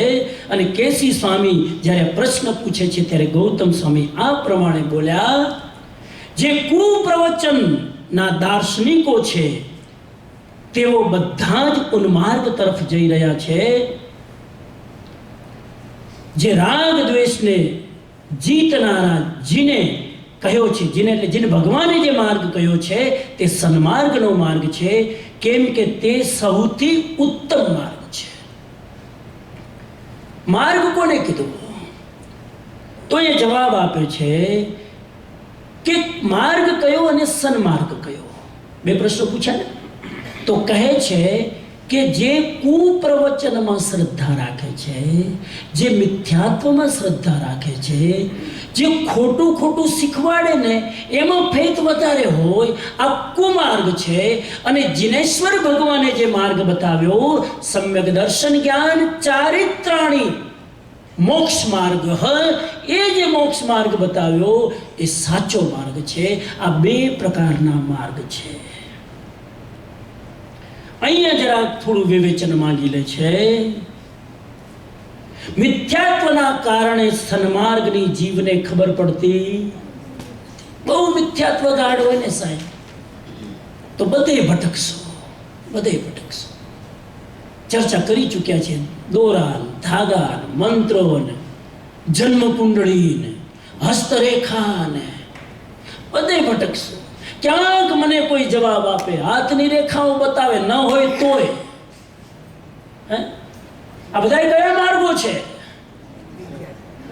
અને કેસી સ્વામી જ્યારે પ્રશ્ન પૂછે છે ત્યારે ગૌતમ સ્વામી આ પ્રમાણે બોલ્યા, જે કુપ્રવચનના દાર્શનિકો છે તેઓ બધા જ ઉન્માર્ગ તરફ જઈ રહ્યા છે. જે રાગ દ્વેષને જીતનારા જીને કહ્યો છે, જીને એટલે જીને ભગવાને જે માર્ગ કહ્યો છે તે સન્માર્ગનો માર્ગ છે, કેમ કે તે સૌથી ઉત્તમ માર્ગ છે. માર્ગ કોને કીધું? તો એ જવાબ આપે છે કે માર્ગ કયો અને સન્માર્ગ કયો? બે પ્રશ્નો પૂછ્યા ને. તો કહે છે કે જે કુપ્રવચનમાં શ્રદ્ધા રાખે છે, જે મિથ્યાત્વમાં શ્રદ્ધા રાખે છે, જે ખોટું ખોટું શીખવાડે ને એમાં ફેથ વધારે હોય, આ કુમાર્ગ છે. અને જીનેશ્વર ભગવાને જે માર્ગ બતાવ્યો, સમ્યક દર્શન જ્ઞાન ચારિત્રાણી મોક્ષ માર્ગ, એ જે મોક્ષ માર્ગ બતાવ્યો એ સાચો માર્ગ છે. આ બે પ્રકારના માર્ગ છે. અહીંયા જરા થોડું વિવેચન માંગી લે છે. મિથ્યાત્વના કારણે સન્માર્ગની જીવને ખબર પડતી. બહુ મિથ્યાત્વ ગાઢ હોય ને સાહેબ તો બધે ભટકશો. ચર્ચા કરી ચૂક્યા છે. દોરા, ધાગા, મંત્રો, જન્મ કુંડળી, હસ્તરેખા ને બધે ભટકશો. ક્યાંક મને કોઈ જવાબ આપે, હાથની રેખાઓ બતાવે, ન હોય તોય. આ બધા કયા માર્ગો છે?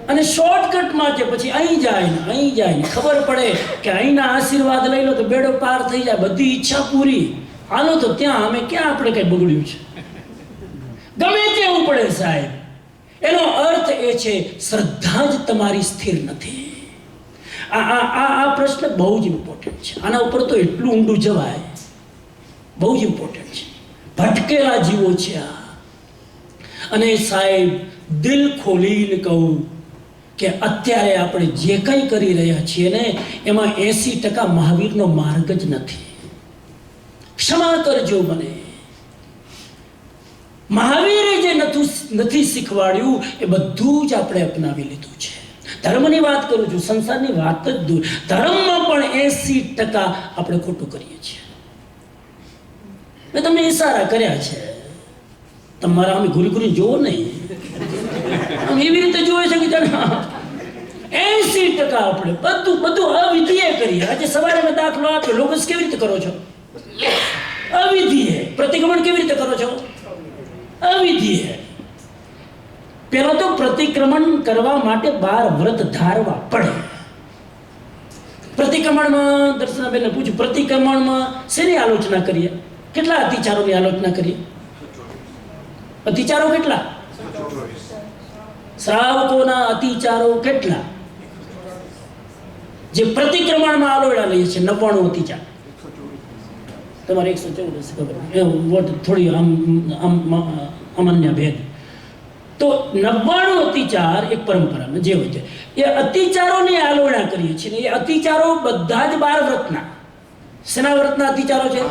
અને શોર્ટકટમાં છે. પછી અહીં જાય ને ખબર પડે કે અહીંના આશીર્વાદ લઈ લો તો બેડો પાર થઈ જાય, બધી ઈચ્છા પૂરી. હાલો તો ત્યાં અમે ક્યાં આપણે કઈ બગડ્યું છે? ગમે તેવું પડે સાહેબ. એનો અર્થ એ છે શ્રદ્ધા જ તમારી સ્થિર નથી. આ પ્રશ્ન બહુ જ ઇમ્પોર્ટન્ટ છે. આના ઉપર તો એટલું ઊંડું જવાય, બહુ જ ઇમ્પોર્ટન્ટ છે. ભટકેલા જીવો છે આ. અને સાહેબ દિલ ખોલીને કહું કે અત્યારે આપણે જે કંઈ કરી રહ્યા છીએ ને એમાં 80% મહાવીરનો માર્ગ જ નથી. ક્ષમા કરજો મને. મહાવીરે જે નથી શીખવાડ્યું એ બધું જ આપણે અપનાવી લીધું છે. ધર્મની વાત કરું છું, સંસારની વાત જ દૂર. ધર્મમાં પણ 80% આપણે ખોટું કરીએ છીએ. મેં તમને ઈશારા કર્યા છે, તમારા અમે ઘૂરી ઘૂરી જોવો નહીં, આમ એવી રીતે જોવે છે કે 80% આપણે બધું અવિધિએ કરીએ. આજે સવારે મેં દાખલો આપ્યો, લોગસ કેવી રીતે કરો છો? અવિધિએ. પ્રતિક્રમણ કેવી રીતે કરો છો? અવિધિએ. પેલો તો પ્રતિક્રમણ કરવા માટે 12 વ્રત ધારવા પડે. પ્રતિક્રમણમાં દર્શનાબેનને પૂછ્યું, પ્રતિક્રમણમાં શેની આલોચના કરીએ? કેટલા અતિચારોની આલોચના કરીએ? અતિચારો કેટલા? શ્રાવકોના અતિચારો કેટલા? જે પ્રતિક્રમણમાં આલોડા લઈએ છે 99 અતિચાર. તમારે 114 હશે, ખબર થોડી અમાન્ય ભેદ. તો 99 અતિચાર એક પરંપરામાં જે હોય છે, એ અતિચારોની આલોચના કરીએ છીએ. એ અતિચારો બધા જ 12 વ્રતના. શેના વ્રતના અતિચારો છે?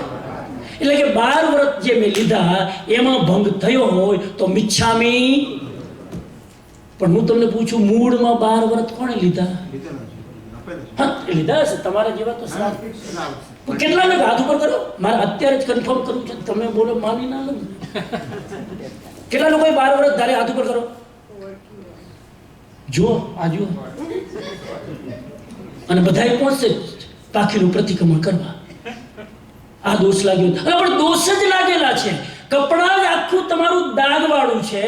એટલે કે 12 વ્રત જે મેં લીધા એમાં ભંગ થયો હોય તો મિચ્છામી. પણ હું તમને પૂછું, મૂળમાં 12 વ્રત કોણે લીધા? હા, લીધા હશે તમારા જેવા તો સારા. કેટલા લોકો હાથ ઉપર કરો? મારે અત્યારે જ કન્ફર્મ કરવું છે, તમે બોલો માની ના લો. કેટલા લોકોએ 12 વ્રત ધારે? હાથ ઉપર કરો. જો આ જુઓ, અને બધાએ પહોંચશે પાખીનું પ્રતિક્રમણ કરવા. આ દોષ લાગ્યો. પણ દોષ જ લાગેલા છે. કપડા જ આખું તમારું દાગવાળું છે.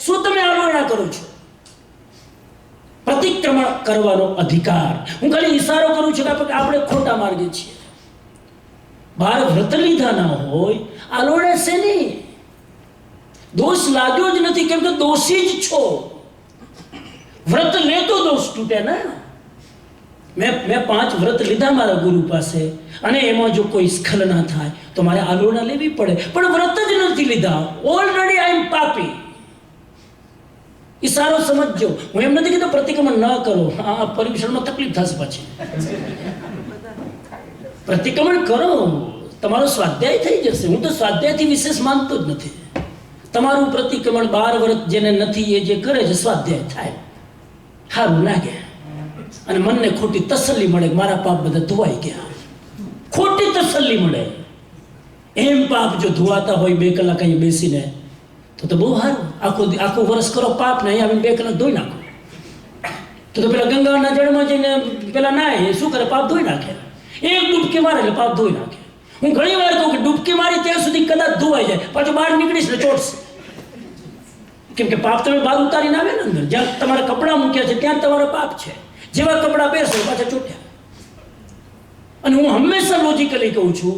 શું તમે આલોચના કરો છો? પ્રતિક્રમણ કરવાનો અધિકાર. હું ખાલી ઈશારો કરું છું કે આપણે ખોટા માર્ગે છીએ. 12 વ્રત લીધા ના હોય આલોચના છે નહીં. દોષ લાગ્યો જ નથી, કેમ કે દોષી જ છો. વ્રત લે તો દોષ તૂટે ને. મેં 5 વ્રત લીધા મારા ગુરુ પાસે, અને એમાં જો કોઈ સ્ખલના થાય તો મારે આલોચના લેવી પડે. પણ વ્રત જ નથી લીધા, ઓલરેડી આઈ એમ પાપી. ઈશારો સમજજો. હું એમ નથી કીધું પ્રતિક્રમણ ન કરો, આ પર્યુષણમાં તકલીફ થશે પછી. પ્રતિક્રમણ કરો, તમારો સ્વાધ્યાય થઈ જશે. હું તો સ્વાધ્યાયથી વિશેષ માનતો જ નથી. તમારું પ્રતિક્રમણ 12 વ્રત જેને નથી એ જે કરે છે સ્વાધ્યાય થાય, સારું લાગે, અને મનને ખોટી તસલ્લી મળે કે મારા પાપ બધા ધોવાઈ ગયા. ખોટી તસલ્લી મળે. એમ પાપ જો ધોવાતા હોય 2 કલાક અહીં બેસીને તો બહુ સારું. આખું વર્ષ કરો પાપ ને, અહીંયા 2 કલાક ધોઈ નાખો. તો પેલા ગંગાના જળમાં જઈને પેલા નાય શું કરે? પાપ ધોઈ નાખે. એક ડૂબકી મારે એટલે પાપ ધોઈ નાખે. હું ઘણી વાર કહું કે ડૂબકી મારી ત્યાં સુધી કદાચ ધોવાઈ જાય, પાછું બહાર નીકળીશ ને ચોટશે. કેમ કે પાપ તમે બહાર ઉતારીને આવે ને અંદર. જ્યાં તમારા કપડાં મૂક્યા છે ત્યાં તમારા પાપ છે. જેવા કપડાં પહેરશો પાછા ચોટ્યા. અને હું હંમેશા લોજિકલી કહું છું,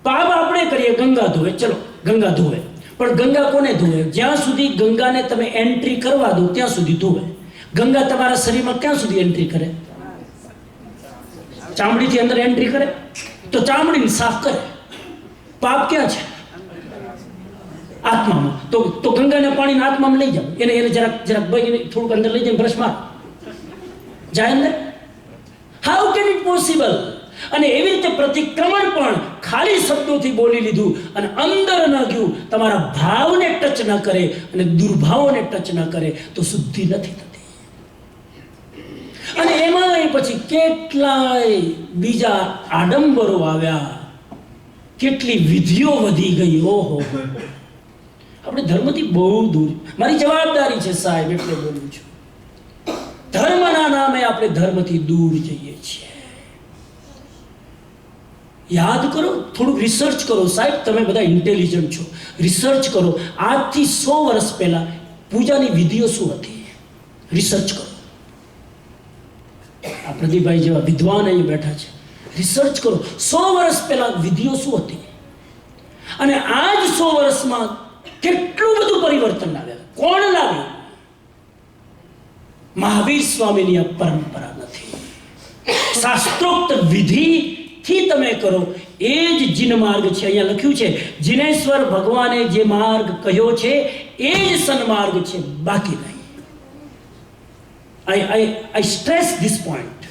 પાપ આપણે કરીએ, ગંગા ધોવે, ચલો ગંગા ધોવે, પણ ગંગા કોને ધોવે? જ્યાં સુધી ગંગાને તમે એન્ટ્રી કરવા દો ત્યાં સુધી ધોવે. ગંગા તમારા શરીરમાં ક્યાં સુધી એન્ટ્રી કરે? ચામડીથી અંદર એન્ટ્રી કરે તો ચામડીને સાફ કરે. પાપ ક્યાં છે? આત્મામાં. તો ગંગાને પાણીને આત્મામાં લઈ જાઓ, એને જરાક થોડુંક અંદર લઈ જઈને બ્રશ માર જાય અંદર. How can it possible? અને એવી રીતે પ્રતિક્રમણ પણ ખાલી શબ્દોથી બોલી લીધું અને અંદર ન ગયું, તમારા ભાવને ટચ ન કરે અને દુર્ભાવોને ટચ ન કરે તો શુદ્ધિ નથી થતી. અને એમાં પછી કેટલાય બીજા આડંબરો આવ્યા, કેટલી વિધિઓ વધી ગઈ. ઓહો, આપણે ધર્મથી બહુ દૂર. મારી જવાબદારી છે સાહેબ, એટલે બોલું છું. ધર્મના નામે આપણે ધર્મથી દૂર જઈએ છીએ. યાદ કરો, થોડુંક રિસર્ચ કરો સાહેબ, તમે બધા ઇન્ટેલિજન્ટ છો. રિસર્ચ કરો. આજથી 100 વર્ષ પહેલા પૂજાની વિધિઓ શું હતી? રિસર્ચ કરો. આ પ્રદીપભાઈ જેવા વિદ્વાન અહીં બેઠા છે, રિસર્ચ કરો. 100 વર્ષ પહેલા વિધિઓ શું હતી? અને આજ 100 વર્ષમાં કેટલું બધું પરિવર્તન આવ્યા. કોણ લાવ્યું? મહાવીર સ્વામીની આ પરંપરા નથી. શાસ્ત્રોક્ત વિધિ થી તમે કરો એ જ જીન માર્ગ છે. અહીંયા લખ્યું છે, જીનેશ્વર ભગવાને જે માર્ગ કહ્યો છે એ જ સન્માર્ગ છે, બાકી નહીં. I stress this point.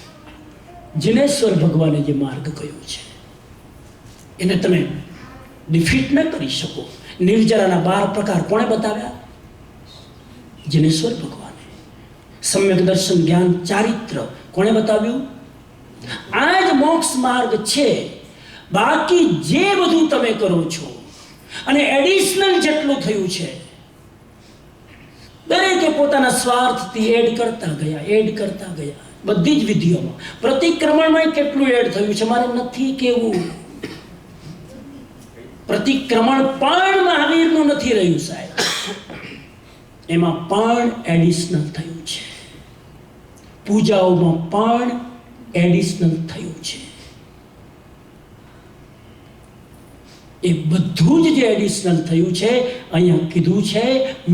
Jineshwar ભગવાને જે માર્ગ કહ્યો છે એને તમે ડિફીટ ન કરી શકો. નિર્જરાના 12 પ્રકાર કોણે બતાવ્યા? જિનેશ્વર ભગવાને. સમ્યક દર્શન, જ્ઞાન, ચારિત્ર કોણે બતાવ્યું? આ જ મોક્ષ માર્ગ છે. બાકી જે બધું તમે કરો છો અને એડિશનલ જેટલું થયું છે, દરેકે પોતાના સ્વાર્થથી એડ કરતા ગયા. બધી જ વિધિઓમાં, પ્રતિક્રમણમાં કેટલું એડ થયું છે મારે નથી કેવું. પ્રતિક્રમણ પણ મહાવીરનું નથી રહ્યું સાહેબ, એમાં પણ એડિશનલ થયું છે. પૂજાઓમાં પણ એડિશનલ થયું છે. એ બધું જ જે એડિશનલ થયું છે અહીંયા કીધું છે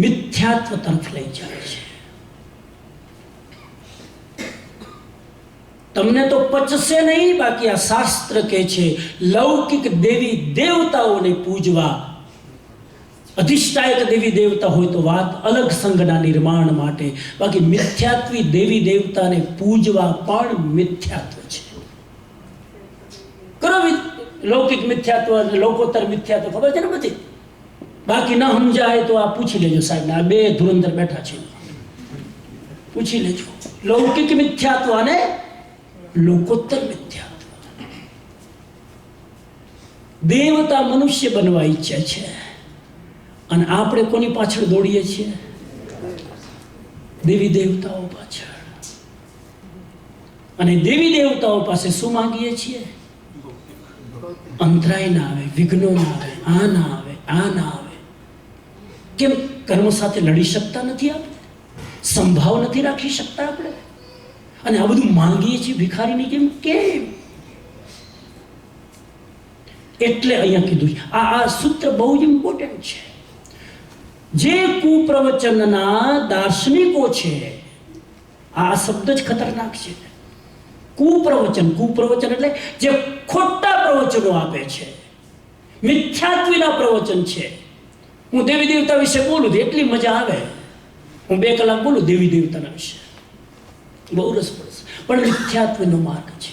મિથ્યાત્વ તરફ લઈ જાય છે. તમને તો પચશે નહીં, બાકી આ શાસ્ત્ર કહે છે લૌકિક દેવી દેવતાઓને પૂજવા. અધિષ્ઠાયક દેવી દેવતા હોય તો વાત અલગ, સંઘના નિર્માણ માટે. બાકી મિથ્યાત્વી દેવી દેવતાને પૂજવા પણ મિથ્યાત્વ છે. કરો લૌકિક મિથ્યાત્વ અને લોકોત્તર મિથ્યાત્વ ખબર છે ને બધી? બાકી ન સમજાય તો આ પૂછી લેજો સાહેબ, આ બે ધુરંધર બેઠા છે, પૂછી લેજો. લૌકિક મિથ્યાત્વ અને લોકોત્તર મિથ્યાત્વ. દેવતા મનુષ્ય બનવા ઈચ્છે છે અને આપણે કોની પાછળ દોડીએ છીએ? દેવી દેવતાઓ પાછળ. અને દેવી દેવતાઓ પાસે શું માંગીએ છીએ? અંતરાય ના આવે, વિઘ્નો ના આવે, આ ના આવે, આ ના આવે. કેમ? કર્મ સાથે લડી શકતા નથી આપણે, સંભાવ નથી રાખી શકતા આપણે, અને આ બધું માંગીએ છીએ ભિખારીની જેમ. કેમ? એટલે અહીંયા કીધું છે આ સૂત્ર બહુ જ ઇમ્પોર્ટન્ટ છે. જે કુપ્રવચનના દાર્શનિકો છે, આ શબ્દ જ ખતરનાક છે. કુપ્રવચન એટલે જે ખોટા પ્રવચનો આપે છે, મિથ્યાત્વીના પ્રવચન છે. હું દેવી દેવતા વિશે બોલું તો એટલી મજા આવે, હું 2 કલાક બોલું દેવી દેવતાના વિશે, બહુ રસ પડશે. પણ મિથ્યાત્વનો માર્ગ છે,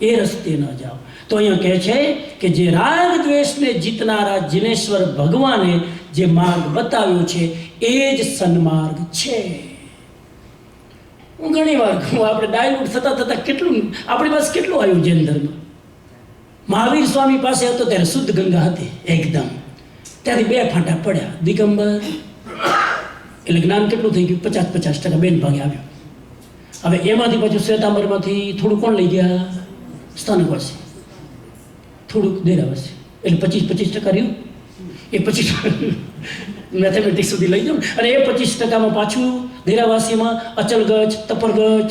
એ રસ્તે ન જાઓ. તો અહીંયા કહે છે કે જે રાગ દ્વેષને જીતનારા જિનેશ્વર ભગવાને જે માર્ગ બતાવ્યો છે એ જ સન્માર્ગ છે. હું ઘણી વાર કહું, આપણે ડાયલ્યુટ થતા કેટલું આપણી પાસે કેટલું આવ્યું જૈન ધર્મ. મહાવીર સ્વામી પાસે હતો ત્યારે શુદ્ધ ગંગા હતી એકદમ, ત્યાંથી 2 ફાંટા પડ્યા દિગંબર, એટલે જ્ઞાન કેટલું થઈ ગયું? 50% બેન ભાગે આવ્યું. હવે એમાંથી પાછું શ્વેતાંબરમાંથી થોડું કોણ લઈ ગયા? સ્થાનકવાસી, થોડુંક દેરાવાસી, એટલે 25% રહ્યું. એ 25 મેથેમેટિક્સ સુધી લઈ જાઉં, અને એ 25%માં પાછું દેરાવાસીમાં અચલગજ, તપરગજ,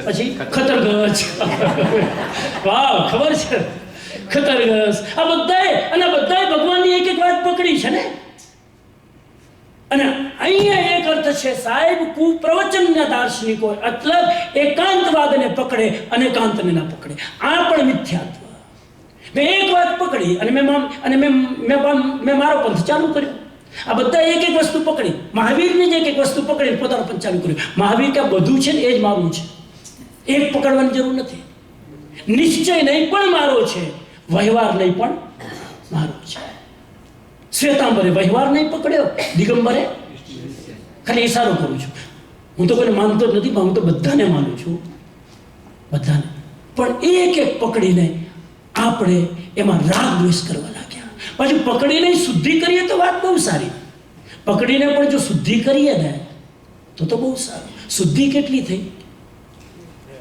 પછી ખતરગજ. વાહ, ખબર છે ખતરગજ. આ બધાએ ભગવાનની એક વાત પકડી છે ને. અને અહીંયા એક અર્થ છે સાહેબ, કુપ્રવચનના દાર્શનિકો એટલે એકાંતવાદને પકડે અને એકાંતને ના પકડે. આ પણ મિથ્યાત્વ. મેં એક વાત પકડી અને મેં મારો પંથ ચાલુ કર્યો. આ બધા એક વસ્તુ પકડી, મહાવીરની જ એક વસ્તુ પકડી પોતાનો પંથ ચાલુ કર્યો. મહાવીર કે બધું છે ને એ જ મારું છે, એક પકડવાની જરૂર નથી. નિશ્ચય નહીં પણ મારો છે, વ્યવહાર નહીં પણ મારો છે. શ્વેતાંબરે વ્યવહાર નહીં પકડ્યો, દિગંબરે ખાલી ઈશારો કરું છું. હું તો કોઈને માનતો જ નથી, હું તો બધાને માનું છું, બધાને. પણ એક પકડીને આપણે એમાં રાગ દ્વેષ કરવા લાગ્યા. પાછું પકડીને શુદ્ધિ કરીએ તો વાત બહુ સારી, પકડીને પણ જો શુદ્ધિ કરીએ ને તો બહુ સારું. શુદ્ધિ કેટલી થઈ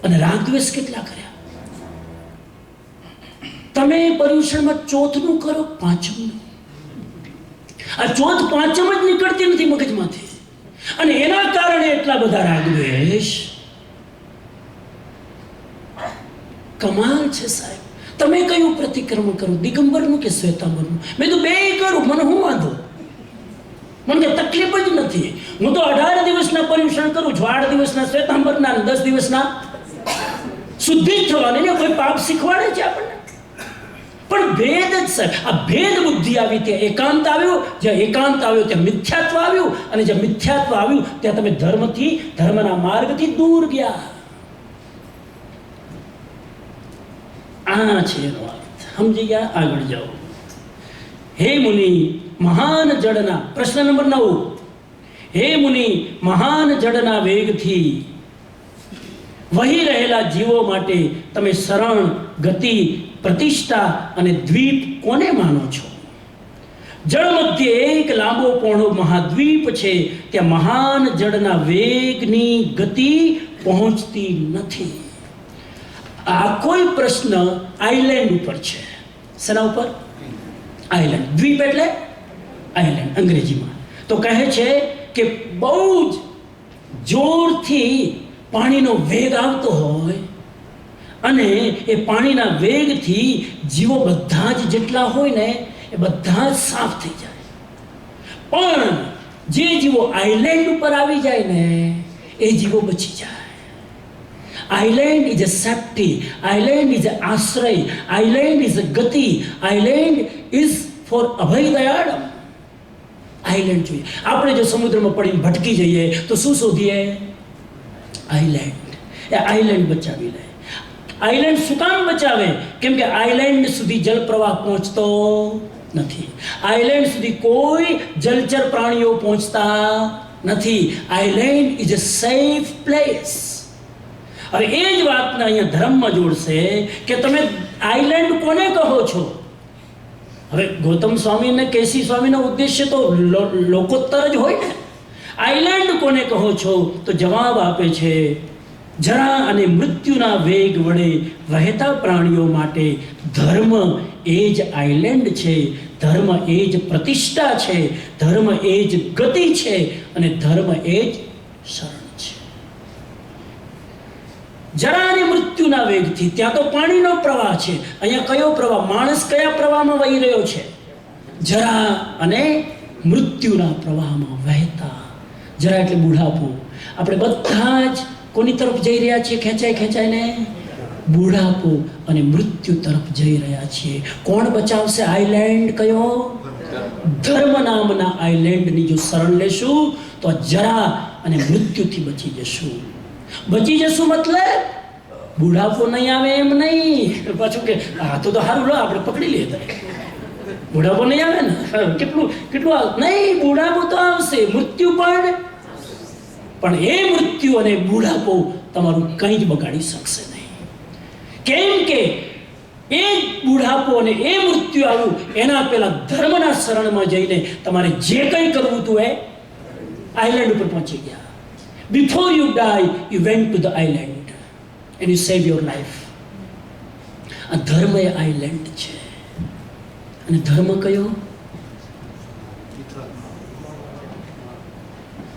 અને રાગ દ્વેષ કેટલા કર્યા. તમે પર્યુષણમાં ચોથનું કરો, પાંચમનું. આ ચોથ પાંચમ જ નીકળતી નથી મગજમાંથી, અને એના કારણે એટલા બધા રાગ દ્વેષ. કમાલ છે સાહેબ. તમે કયું પ્રતિક્રમણ કરો, દિગંબરનું કે શ્વેતાંબરનું? મેં તો 2 કરું, મને હું વાંધો, મને કે તકલીફ જ નથી. હું તો 18 દિવસના પર્યુષણ કરું છું, 8 દિવસના શ્વેતાંબરના, 10 દિવસના શુદ્ધિ જ થવાની. કોઈ પાપ શીખવાડે છે આપણને? પણ ભેદ જ સર. આ ભેદ બુદ્ધિ આવી ત્યાં એકાંત આવ્યું, જ્યાં એકાંત આવ્યો ત્યાં મિથ્યાત્વ આવ્યું, અને જ્યાં મિથ્યાત્વ આવ્યું ત્યાં તમે ધર્મના માર્ગથી દૂર ગયા. આ છે એનો અર્થ. સમજી ગયા? આગળ જાઓ. હે મુનિ મહાન જળના, પ્રશ્ન નંબર 9, હે મુનિ મહાન જળના વેગથી વહી રહેલા જીવો માટે તમે શરણ, ગતિ, પ્રતિષ્ઠા અને દ્વીપ કોને માનો છો? જળ મધ્ય એક લાંબો પહોળો મહાદ્વીપ છે, ત્યાં મહાન જળના વેગની ગતિ પહોંચતી નથી. આ કોઈ પ્રશ્ન આઇલેન્ડ ઉપર છે. શેના ઉપર? આઇલેન્ડ. દ્વીપ એટલે આઇલેન્ડ અંગ્રેજીમાં. તો કહે છે કે બહુ જ જોરથી પાણીનો વેગ આવતો હોય અને એ પાણીના વેગથી જીવો બધા જ જેટલા હોય ને એ બધા જ સાફ થઈ જાય. પણ જે જીવો આઇલેન્ડ ઉપર આવી જાય ને એ જીવો બચી જાય. Island is a safety, island is a આશ્રય, આઇલેન્ડ ઇઝ અ ગતિ, આઇલેન્ડ ઇઝ ફોર અભય દયાળમ. આઇલેન્ડ જોઈએ. આપણે જો સમુદ્રમાં પડીને ભટકી જઈએ તો શું શોધીએ? આઇલેન્ડ. એ આઇલેન્ડ બચાવી લે. આઇલેન્ડ શું કામ બચાવે? કેમ કે આઇલેન્ડ સુધી જળ પ્રવાહ પહોંચતો નથી. આઇલેન્ડ સુધી કોઈ જલચર પ્રાણીઓ પહોંચતા નથી. Island is a safe place. હવે એ જ વાતને અહીંયા ધર્મમાં જોડશે કે તમે આઇલેન્ડ કોને કહો છો? હવે ગૌતમ સ્વામી અને કેસી સ્વામીનો ઉદ્દેશ્ય તો લોકોત્તર જ હોય ને. આઇલેન્ડ કોને કહો છો? તો જવાબ આપે છે જરા અને મૃત્યુના વેગ વડે વહેતા પ્રાણીઓ માટે ધર્મ એ જ આઇલેન્ડ છે, ધર્મ એ જ પ્રતિષ્ઠા છે, ધર્મ એ જ ગતિ છે અને ધર્મ એ જ શરણ છે. જરા અને મૃત્યુના વેગથી, ત્યાં તો પાણીનો પ્રવાહ છે, અહીંયા કયો પ્રવાહ? માણસ કયા પ્રવાહમાં વહી રહ્યો છે? જરા અને મૃત્યુના પ્રવાહમાં વહેતા. જરા એટલે બુઢાપો. આપણે બધા જ કોની તરફ જઈ રહ્યા છીએ? ખેંચાઈ ખેંચાઈને બુઢાપો અને મૃત્યુ તરફ જઈ રહ્યા છીએ. કોણ બચાવશે? આઇલેન્ડ કયો? ધર્મ નામના આઇલેન્ડની જો શરણ લેશું તો જરા અને મૃત્યુથી બચી જશું. બચી જશું મતલબ બુઢાપો નહીં આવે એમ નહીં. પાછું કે આ તો સારું, લો આપણે પકડી લઈએ. બુઢાપો નહીં આવે ને, કેટલું નહીં, બુઢાપો તો આવશે, મૃત્યુ પણ એ મૃત્યુ અને બુઢાપો તમારું કંઈ જ બગાડી શકશે નહીં. કેમ કે એ બુઢાપો અને એ મૃત્યુ આવ્યું એના પહેલા ધર્મના શરણમાં જઈને તમારે જે કંઈ કરવું હતું એ આઇલેન્ડ ઉપર પહોંચી ગયા. Before you die, you went to the island and you saved your life. આ ધર્મ એ આઇલેન્ડ છે. અને ધર્મ કયો?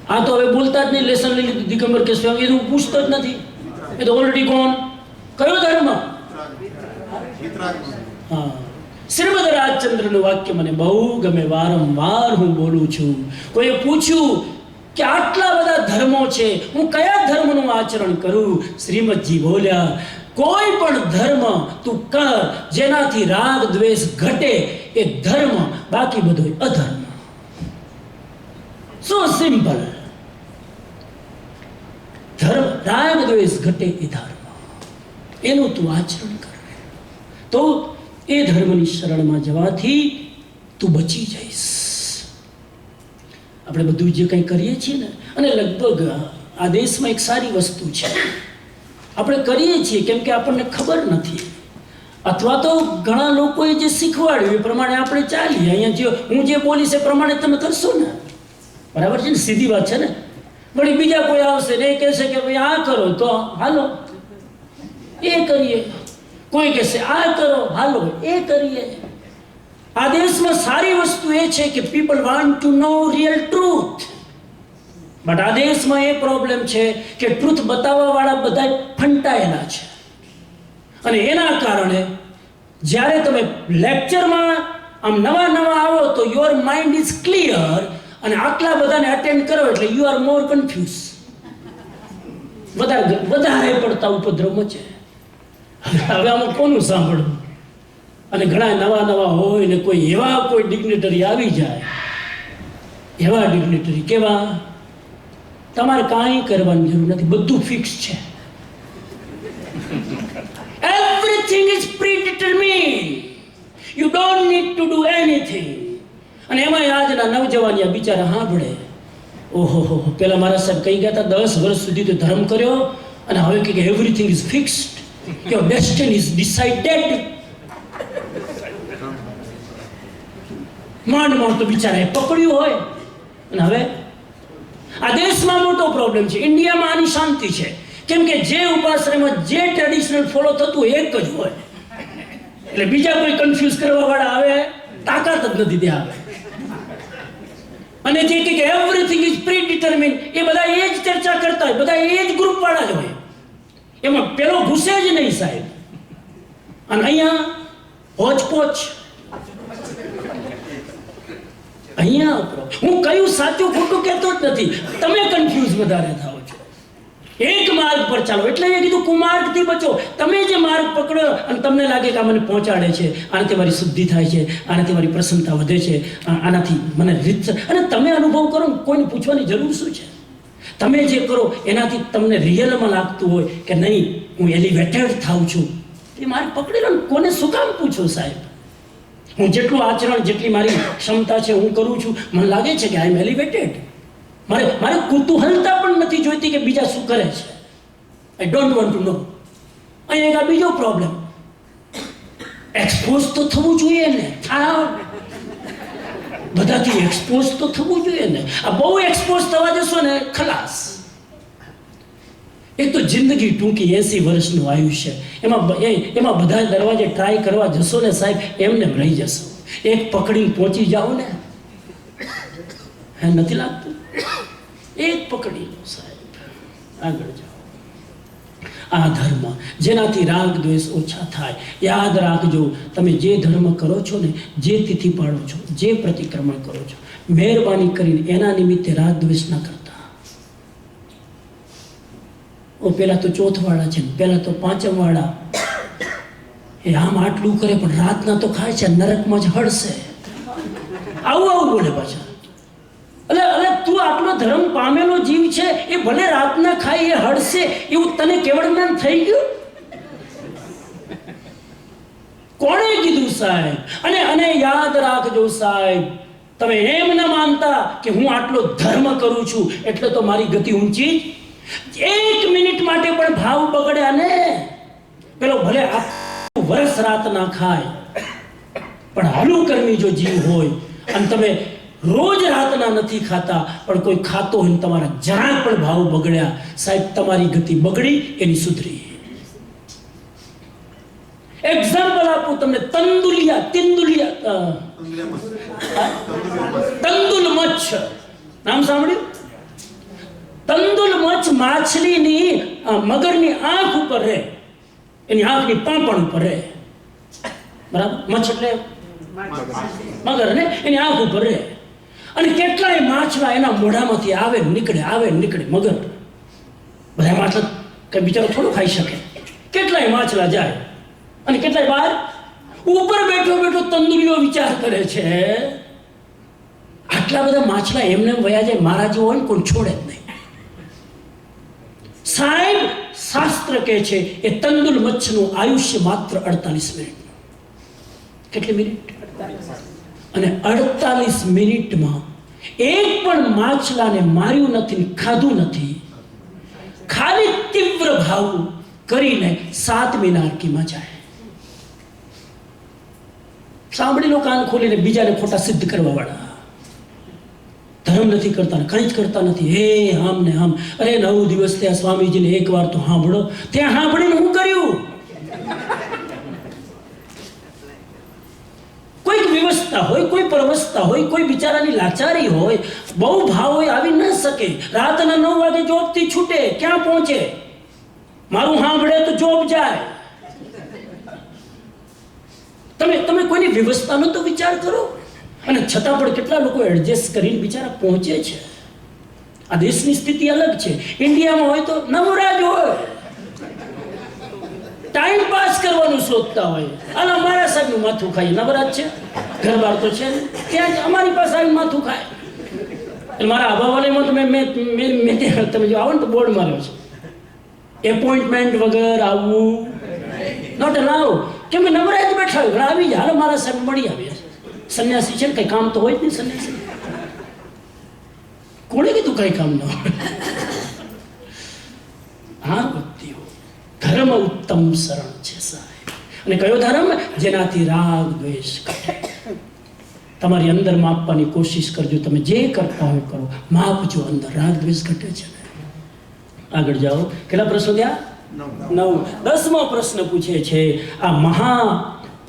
આ તો હવે બોલતા જ નહીં. લેસન લઈ લીધું દિગંબર કે સ્વામી, એ તો પૂછતો જ નથી. એ તો ઓલરેડી કોણ? કયો ધર્મ? હા, શ્રીમદ રાજચંદ્રનું વાક્ય મને બહુ ગમે, વારંવાર હું બોલું છું. કોઈએ પૂછ્યું કે આટલા બધા ધર્મો છે, હું કયા ધર્મનું આચરણ કરું? શ્રીમદજી બોલ્યા, કોઈ પણ ધર્મ તું કર જેનાથી રાગ દ્વેષ ઘટે એ ધર્મ, બાકી બધું અધર્મ. સો સિમ્પલ. ધર્મ, રાગ દ્વેષ ઘટે એ ધર્મ, એનું તું આચરણ કર તો એ ધર્મની શરણમાં જવાથી તું બચી જઈશ. આપણે બધું જે કંઈ કરીએ છીએ ને, અને લગભગ આ દેશમાં એક સારી વસ્તુ છે, આપણે કરીએ છીએ કેમ કે આપણને ખબર નથી, અથવા તો ઘણા લોકોએ જે શીખવાડ્યું એ પ્રમાણે આપણે ચાલીએ. અહીંયા હું જે બોલીશ એ પ્રમાણે તમે કરશો ને, બરાબર છે ને? સીધી વાત છે ને? વળી બીજા કોઈ આવશે ને એ કહેશે કે ભાઈ આ કરો, તો હાલો એ કરીએ. કોઈ કહેશે આ કરો, હાલો એ કરીએ. આ દેશમાં સારી વસ્તુ એ છે કે people want to know real truth. But આ દેશમાં એ પ્રોબ્લેમ છે કે ટ્રુથ બતાવવા વાળા બધા ફંટાયેલા છે. અને એના કારણે જ્યારે તમે લેક્ચરમાં આમ નવા આવો તો યોર માઇન્ડ ઇઝ ક્લિયર, અને આટલા બધાને અટેન્ડ કરો એટલે યુ આર મોર કન્ફ્યુઝ. વધારે પડતા ઉપદ્રવ છે. હવે આમાં કોનું સાંભળવું? અને ઘણા નવા હોય ને કોઈ ડિગ્નેટરી આવી જાય, એવા ડિગ્નેટરી કેવા? તમારે કાંઈ કરવાની જરૂર નથી, બધું ફિક્સ છે. Everything is predetermined. You don't need to do anything. અને એમાં આજના નવજવાનિયા બિચારા સાંભળે, ઓહો હો, પેલા મારા સાહેબ કહી ગયા હતા 10 વર્ષ સુધી તો ધર્મ કર્યો અને હવે કે everything is fixed, your destiny is decided. માંડ તો બિચારાએ પકડ્યું હોય. અને હવે આ દેશમાં મોટો પ્રોબ્લેમ છે. ઇન્ડિયામાં આની શાંતિ છે, કેમ કે જે ઉપાશ્રયમાં જે ટ્રેડિશનલ ફોલો થતું એક જ હોય, એટલે બીજા કોઈ કન્ફ્યુઝ કરવા વાળા આવે તાકાત જ નથી ત્યાં આવે. અને જે કે એવરીથિંગ ઇઝ પ્રી ડિટર્મિન, એ બધા એ જ ચર્ચા કરતા હોય, બધા એ જ ગ્રુપ વાળા જ હોય, એમાં પેલો ઘૂસે જ નહીં સાહેબ. અને અહીંયા હોચપોચ. અહીંયા હું કયું સાચું ખોટું કહેતો જ નથી, તમે કન્ફ્યુઝ વધારે થાઓ છો. એક માર્ગ પર ચાલો, એટલે એ કીધું કુમાર્ગથી બચો. તમે જે માર્ગ પકડો અને તમને લાગે કે આ મને પહોંચાડે છે, આનાથી મારી શુદ્ધિ થાય છે, આનાથી મારી પ્રસન્નતા વધે છે, આનાથી મને રીત, અને તમે અનુભવ કરો, કોઈને પૂછવાની જરૂર શું છે? તમે જે કરો એનાથી તમને રિયલમાં લાગતું હોય કે નહીં હું એલિવેટેડ થાઉં છું, એ માર્ગ પકડી લો. કોને શું કામ પૂછો સાહેબ? હું જેટલું આચરણ, જેટલી મારી ક્ષમતા છે હું કરું છું, મને લાગે છે કે આઈ એમ એલિવેટેડ. મારે કુતૂહલતા પણ નથી જોઈતી કે બીજા શું કરે છે. આઈ ડોન્ટ વોન્ટ ટુ નો. અહીંયા એક બીજો પ્રોબ્લેમ, એક્સપોઝ તો થવું જોઈએ ને. બધાથી એક્સપોઝ તો થવું જોઈએ ને. આ બહુ એક્સપોઝ થવા જશો ને ખલાસ. એક તો જિંદગી ટૂંકી, 80 વર્ષનું આયુષ્ય, એમાં બધા દરવાજે ટ્રાય કરવા જશો ને સાહેબ, એમને રહી જશો. એક પકડી પહોંચી જાઓ ને, હે નથી લાગતું? એક પકડી લો સાહેબ, આગળ જાઓ. આ ધર્મ જેનાથી રાગ દ્વેષ ઓછા થાય. યાદ રાખજો, તમે જે ધર્મ કરો છો ને, જે તિથિ પાડો છો, જે પ્રતિક્રમણ કરો છો, મહેરબાની કરીને એના નિમિત્તે રાગ દ્વેષ ના કરતા. પેલા તો ચોથવાળા છે, પેલા તો પાંચમવાળા, એ આમ આટલું કરે પણ રાતના તો ખાય છે, નરકમાં જ હળશે. આવું બોલે પાછા. અલે તું આટલો ધર્મ પામેલો જીવ છે, એ ભલે રાતના ખાય એ હળશે, એવું તને કેવળ જ્ઞાન થઈ ગયું? કોણે કીધું સાહેબ? અને યાદ રાખજો સાહેબ, તમે એમ ન માનતા કે હું આટલો ધર્મ કરું છું એટલે તો મારી ગતિ ઊંચી. 1 મિનિટ માટે પણ ભાવ બગડ્યા ને, પેલો ભલે વર્ષ રાત ના ખાય, પણ હાલું કર્મી જો જીવ હોય અને તમે રોજ રાતના નથી ખાતા, પણ કોઈ ખાતો હોય તમારા જરાક પણ ભાવ બગડ્યા, સાહેબ તમારી ગતિ બગડી, એની સુધરી. એક્ઝામ્પલ આપું તમને. તંદુલ મચ્છ નામ સાંભળ્યું? તંદુલ મચ્છ માછલીની મગરની આંખ ઉપર રહે, એની આંખની પાંપણ ઉપર રહે, બરાબર? મચ્છ એટલે મગર ને, એની આંખ ઉપર રહે. અને કેટલાય માછલા એના મોઢામાંથી આવે નીકળે. મગર બધા માછલા કઈ બિચારો થોડું ખાઈ શકે. કેટલાય માછલા જાય અને કેટલાય બહાર. ઉપર બેઠો તંદુરીઓ વિચાર કરે છે, આટલા બધા માછલા એમને વયા જાય, મારા જેવો હોય ને કોઈ છોડે જ નહીં. સાહેબ શાસ્ત્ર કહે છે એ તંદુલ મચ્છનું આયુષ્ય માત્ર 48 મિનિટ. કેટલી મિનિટ? અને 48 મિનિટમાં એક પણ માછલાને માર્યું નથી, ખાધું નથી, ખાલી તીવ્ર ભાવ કરીને 7મી નારકીમાં જાય. સાંભળી લો કાન ખોલીને, બીજાને ખોટા સિદ્ધ કરવા વાળા. ધર્મ નથી કરતા, કંઈ જ કરતા નથી, હે આમ ને આમ. અરે 9 દિવસ ત્યાં સ્વામીજીને એકવાર તો સાંભળો. ત્યાં સાંભળીને હું કર્યું? કોઈક વ્યવસ્થા હોય, કોઈ પરવસ્થા હોય, કોઈ બિચારાની લાચારી હોય, બહુ ભાવ હોય, આવી ન શકે. રાતના 9 વાગે જોબથી છૂટે, ક્યાં પહોંચે? મારું સાંભળે તો જોબ જાય. તમે કોઈની વ્યવસ્થાનો તો વિચાર કરો. અને છતાં પણ કેટલા લોકો એડજસ્ટ કરીને બિચારા પહોંચે છે. આ દેશની સ્થિતિ અલગ છે. ઇન્ડિયામાં હોય તો નવરાજ હોય, ટાઈમ પાસ કરવાનું શોધતા હોય. અને અમારા સાહેબનું માથું ખાય, નવરાજ છે, ઘરબાર તો છે, ત્યાં અમારી પાસે આવીને માથું ખાય. એટલે મારા આભાવાલામાં તો મેં તમે જો આવો ને તો બોર્ડ માર્યો છે, એપોઇન્ટમેન્ટ વગર આવવું નોટ અલાઉડ. કેમ કે નવરાજ બેઠા હોય, ઘણા આવી જાય, હાલો મારા સાહેબ મળી આવ્યા છે. સંન્યાસી છે ને કઈ કામ તો હોય જ નહીં. સંન્યાસી કોણે કીધું કઈ કામ ન હોય? હા ભક્તિઓ ધર્મ ઉત્તમ શરણ છે સાહેબ. અને કયો ધર્મ? જેનાથી રાગ દ્વેષ ઘટે. તમારી અંદર માપવાની કોશિશ કરજો. તમે જે કરતા હોય કરો, માપજો. અંદર રાગ દ્વેષ ઘટે છે. આગળ જાઓ. કેટલા પ્રશ્નો થયા? 9. 10મો પ્રશ્ન પૂછે છે, આ મહા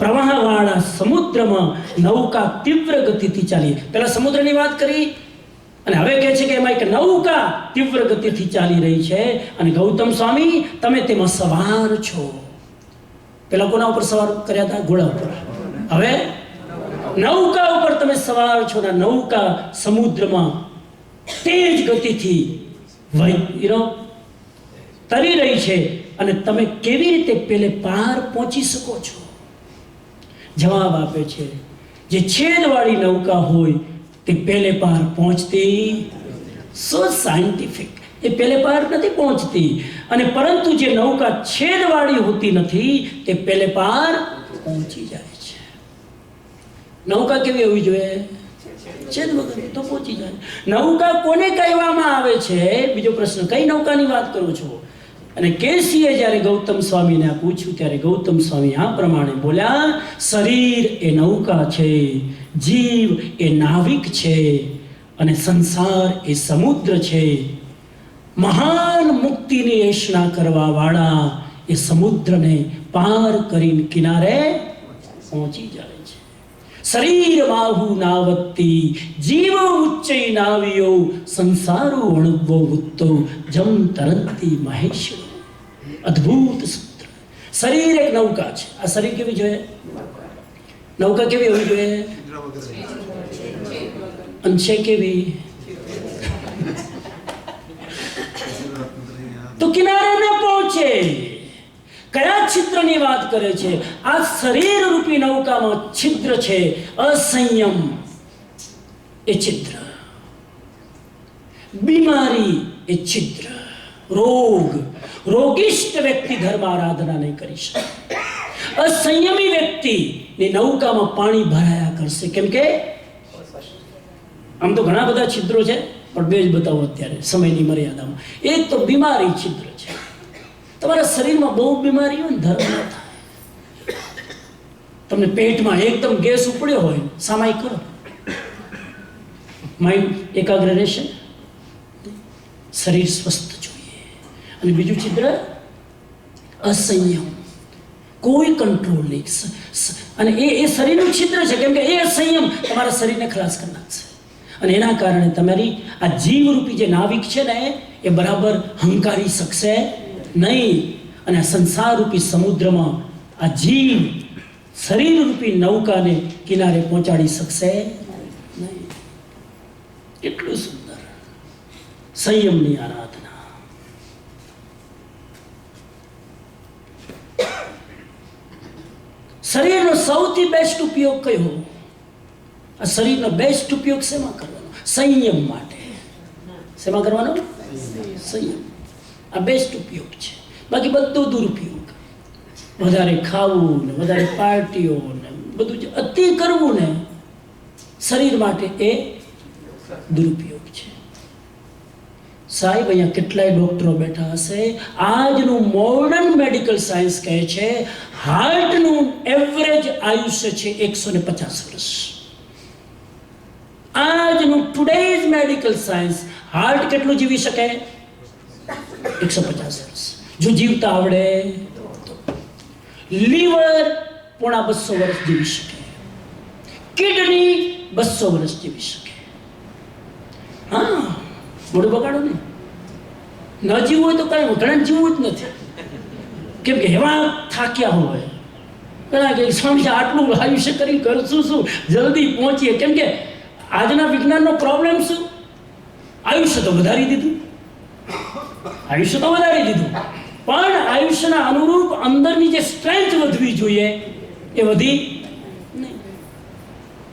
પ્રવાહવાળા સમુદ્રમાં નૌકા તીવ્ર ગતિથી ચાલી. પેલા સમુદ્રની વાત કરી અને હવે કહે છે કે એમાં એક નૌકા તીવ્ર ગતિથી ચાલી રહી છે અને ગૌતમ સ્વામી તમે તેમાં સવાર છો. પેલા કોના ઉપર સવાર કર્યા હતા? ઘોડા ઉપર. હવે નૌકા ઉપર તમે સવાર છો ને નૌકા સમુદ્રમાં તેજ ગતિથી તરી રહી છે અને તમે કેવી રીતે પેલે પાર પહોંચી શકો છો? જવાબ આપે છે, જે છેદવાળી નૌકા હોય તે પેલે પાર પહોંચતી. સો સાયન્ટિફિક. એ પેલે પાર નથી પહોંચતી. અને પરંતુ જે નૌકા છેદવાળી હોતી નથી તે પેલે પાર પહોંચી જાય છે. નૌકા કેવી હોવી જોઈએ? છેદ વગર, તો પહોંચી જાય. નૌકા કોને કહેવામાં આવે છે? બીજો પ્રશ્ન, કઈ નૌકાની વાત કરો છો? અને કેસીએ જ્યારે ગૌતમ સ્વામીને આ પૂછ્યું ત્યારે ગૌતમ સ્વામી આ પ્રમાણે બોલ્યા, શરીર એ નૌકા છે, જીવ એ નાવિક છે અને સંસાર એ સમુદ્ર છે. મહાન મુક્તિની એશના કરવા વાળા એ સમુદ્રને પાર કરીને કિનારે પહોંચી જાય છે. શરીર બાહુ નાવત્તી જીવ ઉચ્ચૈ નાવિયો સંસારો અણુભો ઉત્તો જમ તરંતી મહેશ્વર. અદ્ભુત સૂત્ર. શરીર એક નૌકા છે. આ શરીર કેવી જોઈએ? નૌકા કેવી હોવી જોઈએ? અંશે કેવી? તો કિનારે ન પહોંચે. કયા છિદ્રની વાત કરે છે? આ શરીર રૂપી નૌકામાં છિદ્ર છે. અસંયમ એ છિદ્ર, બીમારી એ છિદ્ર, રોગ. રોગિષ્ટ વ્યક્તિ ધર્મ આરાધના નહીં કરી શકે. અસંયમી વ્યક્તિની નૌકામાં પાણી ભરાયા કરશે. કેમ કે આમ તો ઘણા બધા છિદ્રો છે પણ બે જ બતાવો અત્યારે સમયની મર્યાદામાં. એક તો બીમારી છિદ્ર છે. તમારા શરીરમાં બહુ બીમારી હોય ને ધર્મ ન થાય. તમને પેટમાં એકદમ ગેસ ઉપડ્યો હોય, સામાયિક કરો, માઇન્ડ એકાગ્ર રહેશે. શરીર સ્વસ્થ જોઈએ. અને બીજું છિદ્ર અસંયમ, કોઈ કંટ્રોલ નહીં. અને એ શરીરનું છિદ્ર છે. કેમ કે એ અસંયમ તમારા શરીરને ખલાસ કરી નાખશે. અને એના કારણે તમારી આ જીવરૂપી જે નાવિક છે ને એ બરાબર હંકારી શકશે નહીં. અને આ સંસારરૂપી સમુદ્રમાં આ જીવ શરીરરૂપી નૌકાને કિનારે પહોંચાડી શકશે નહીં. કેટલું સુંદર સંયમની આરાધના. શરીરનો સૌથી બેસ્ટ ઉપયોગ કયો? આ શરીરનો બેસ્ટ ઉપયોગ શેમાં કરવાનો? સંયમ માટે. શેમાં કરવાનો? સંયમ. આ બેસ્ટ ઉપયોગ છે. બાકી બધો દુરુપયોગ. વધારે ખાવું ને વધારે પાર્ટીઓ ને બધું અતિ કરવું ને શરીર માટે એ દુરુપયોગ છે. સાહેબ અહીંયા કેટલાય ડોક્ટરો બેઠા હશે. આજનું મોડર્ન મેડિકલ સાયન્સ કહે છે હાર્ટનું એવરેજ આયુષ્ય છે 150 વર્ષ. આજનું ટુડેઝ મેડિકલ સાયન્સ હાર્ટ કેટલું જીવી શકે? 150 વર્ષ. જો જીવતા આવડે. લીવર 250 વર્ષ જીવી શકે. કિડની 200 વર્ષ જીવી શકે. હા, મોઢું બગાડો ને. ન જીવવું હોય તો કઈ ઘણા જીવવું જ નથી. કેમ કે એવા થાક્યા હોય ઘણા કે સ્વામી આટલું આયુષ્ય કરી કરશું શું, જલ્દી પહોંચીએ. કેમ કે આજના વિજ્ઞાનનો પ્રોબ્લેમ શું? આયુષ્ય તો વધારી દીધું, આયુષ્ય તો વધારી દીધું, પણ આયુષ્યના અનુરૂપ અંદરની જે સ્ટ્રેન્થ વધવી જોઈએ એ વધી નહીં.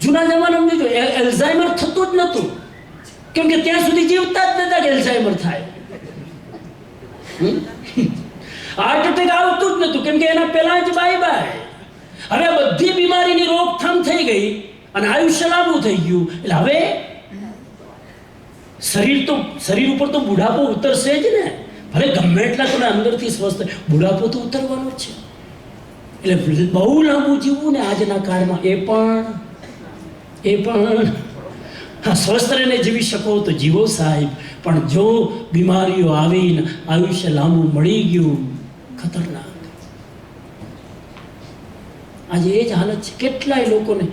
જૂના જમાનામાં જો એલ્ઝાઇમર થતું જ નહોતું. કેમ કે ત્યાં સુધી જીવતા જ નતા કે એલ્ઝાઇમર થાય. હાર્ટ એટેક આવતું જ નતું. કેમ કે એના પહેલા જ બાય બાય. હવે બધી બીમારીની રોકથામ થઈ ગઈ અને આયુષ્ય લાંબુ થઈ ગયું, એટલે હવે શરીર ઉપર તો બુઢાપો ઉતરશે જ ને. ભલે ગમે એટલા તમે અંદરથી સ્વસ્થ, બુઢાપો તો ઉતરવાનો જ છે. એટલે બહુ લાંબુ જીવવું ને આજના કાળમાં એ પણ સ્વસ્થ રહીને જીવી શકો તો જીવો સાહેબ. પણ જો બીમારીઓ આવીને આયુષ્ય લાંબુ મળી ગયું, ખતરનાક. આજે એ જ હાલત છે કેટલાય લોકોને.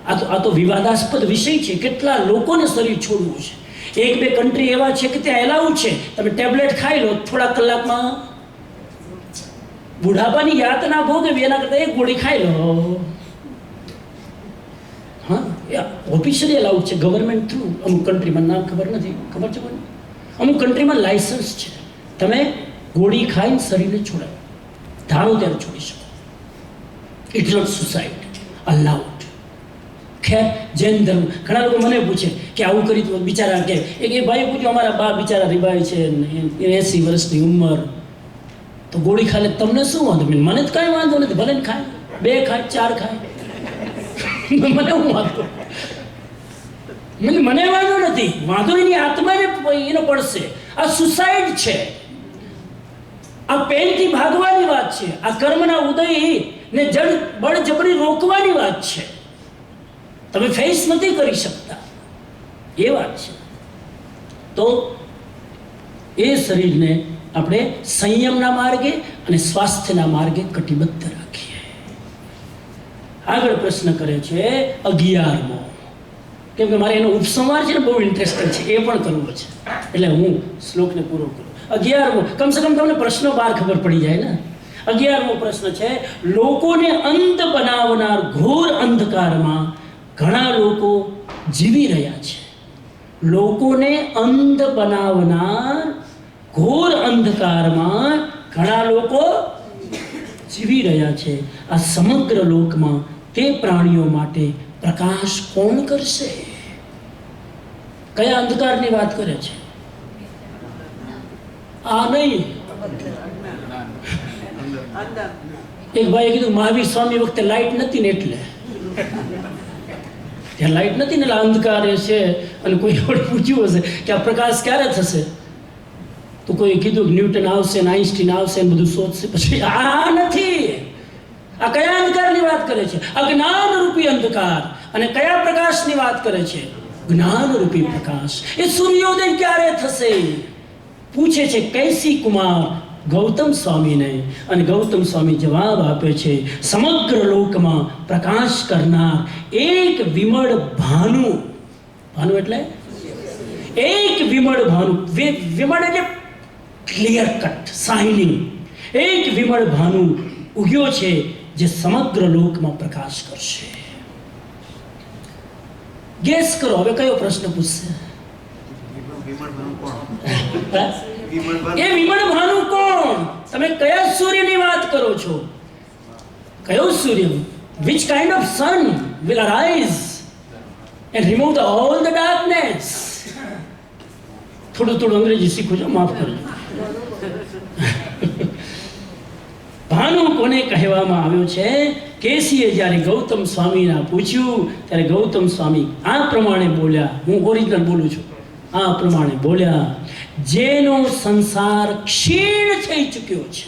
આ તો વિવાદાસ્પદ વિષય છે. કેટલા લોકોને શરીર છોડવું છે. એક બે કન્ટ્રી એવા છે કે ત્યાં એલાઉ છે, તમે ટેબ્લેટ ખાઈ લો, થોડા કલાકમાં બુઢાપાની યાતના ભોગવી, એના કરતાં એક ગોળી ખાઈ લો. હા, ઓફિશિયલી અલાઉ છે ગવર્મેન્ટ થ્રુ. અમુક કન્ટ્રીમાં નામ ખબર નથી, ખબર છે મને? અમુક કન્ટ્રીમાં લાયસન્સ છે, તમે ગોળી ખાઈને શરીરને છોડાય, ધારો ત્યારે છોડી શકો. It's not suicide, allowed. ખેર, જૈન ધર્મ ઘણા લોકો મને પૂછે કે આવું કરી તો બિચારા કે એક ભાઈ પૂછ્યું, અમારા બા બિચારા રીબાઈ છે, 80 વર્ષની ઉંમર, તો ગોળી ખાલે તમને શું વાંધો? મને તો કાંઈ વાંધો નથી, ભલે ને ખાય, 2 ખાય, 4 ખાય, મને હું વાંધો? મને વાંધો નથી. વાંધો એની આત્માને એનો પડશે. આ સુસાઇડ છે, આ પેનથી ભાગવાની વાત છે, આ કર્મના ઉદય ને બળજબરી રોકવાની વાત છે. તમે ફેસ નથી કરી શકતા, એ વાત છે. તો એ શરીરને આપણે સંયમના માર્ગે અને સ્વાસ્થ્યના માર્ગે કટિબદ્ધ રાખીએ. આગળ પ્રશ્ન કરે છે 11મો, કેમ કે મારે એનો ઉપસંહાર છે ને બહુ ઇન્ટરેસ્ટિંગ છે, એ પણ કરવો છે, એટલે હું શ્લોકને પૂરો કરું. 11મો, કમસે કમ તમને પ્રશ્નો બહાર ખબર પડી જાય ને. 11મો પ્રશ્ન છે, લોકોને અંધ બનાવનાર ઘોર અંધકારમાં ઘણા લોકો જીવી રહ્યા છે. લોકોને અંધ બનાવનાર ઘોર અંધકારમાં ઘણા લોકો જીવી રહ્યા છે. આ સમગ્ર લોકમાં તે પ્રાણીઓ માટે પ્રકાશ કોણ કરશે? કયા અંધકારની વાત કરે છે? આ નહીં. એક ભાઈએ કીધું મહાવીર સ્વામી વખતે લાઈટ નથી ને એટલે. ત્યાં લાઈટ નથી ને એટલે અંધકાર છે. અને કોઈ પૂછ્યું હશે કે આ પ્રકાશ ક્યારે થશે, તો કોઈ કીધું કે ન્યૂટન આવશે ને આઈન્સ્ટીન આવશે ને બધું શોધશે. પછી આ નથી. આ કયા અંધકારની વાત કરે છે? અજ્ઞાનરૂપી અંધકાર. અને કયા પ્રકાશની વાત કરે છે? જ્ઞાનરૂપી પ્રકાશ. એ સૂર્યોદય ક્યારે થશે પૂછે છે કૈસી કુમાર ગૌતમ સ્વામીને. અને ગૌતમ સ્વામી જવાબ આપે છે, સમગ્ર લોકમાં પ્રકાશ કરનાર એક વિમળ ભાનુ. ભાનુ એટલે એક વિમળ ભાનુ. વિમળ એટલે ક્લિયર કટ, શાઇનિંગ. એક વિમળ ભાનુ ઉગ્યો છે જે સમગ્ર લોકમાં પ્રકાશ કરશે. ગેસ કરો હવે કયો પ્રશ્ન પૂછશે? એ વિમળ ભાનુ કોણ? તમે કયા સૂર્યની વાત કરો છો? કયો સૂર્ય? which kind of sun will arise and remove all the darkness? થોડું અંગ્રેજી શીખું છું, માફ કરજો. ભાનુ કોને કહેવામાં આવ્યો છે? કેસીએ જ્યારે ગૌતમ સ્વામીના પૂછ્યું ત્યારે ગૌતમ સ્વામી આ પ્રમાણે બોલ્યા. હું ઓરિજિનલ બોલું છું. આ પ્રમાણે બોલ્યા, જેનો સંસાર ક્ષીણ થઈ ચૂક્યો છે.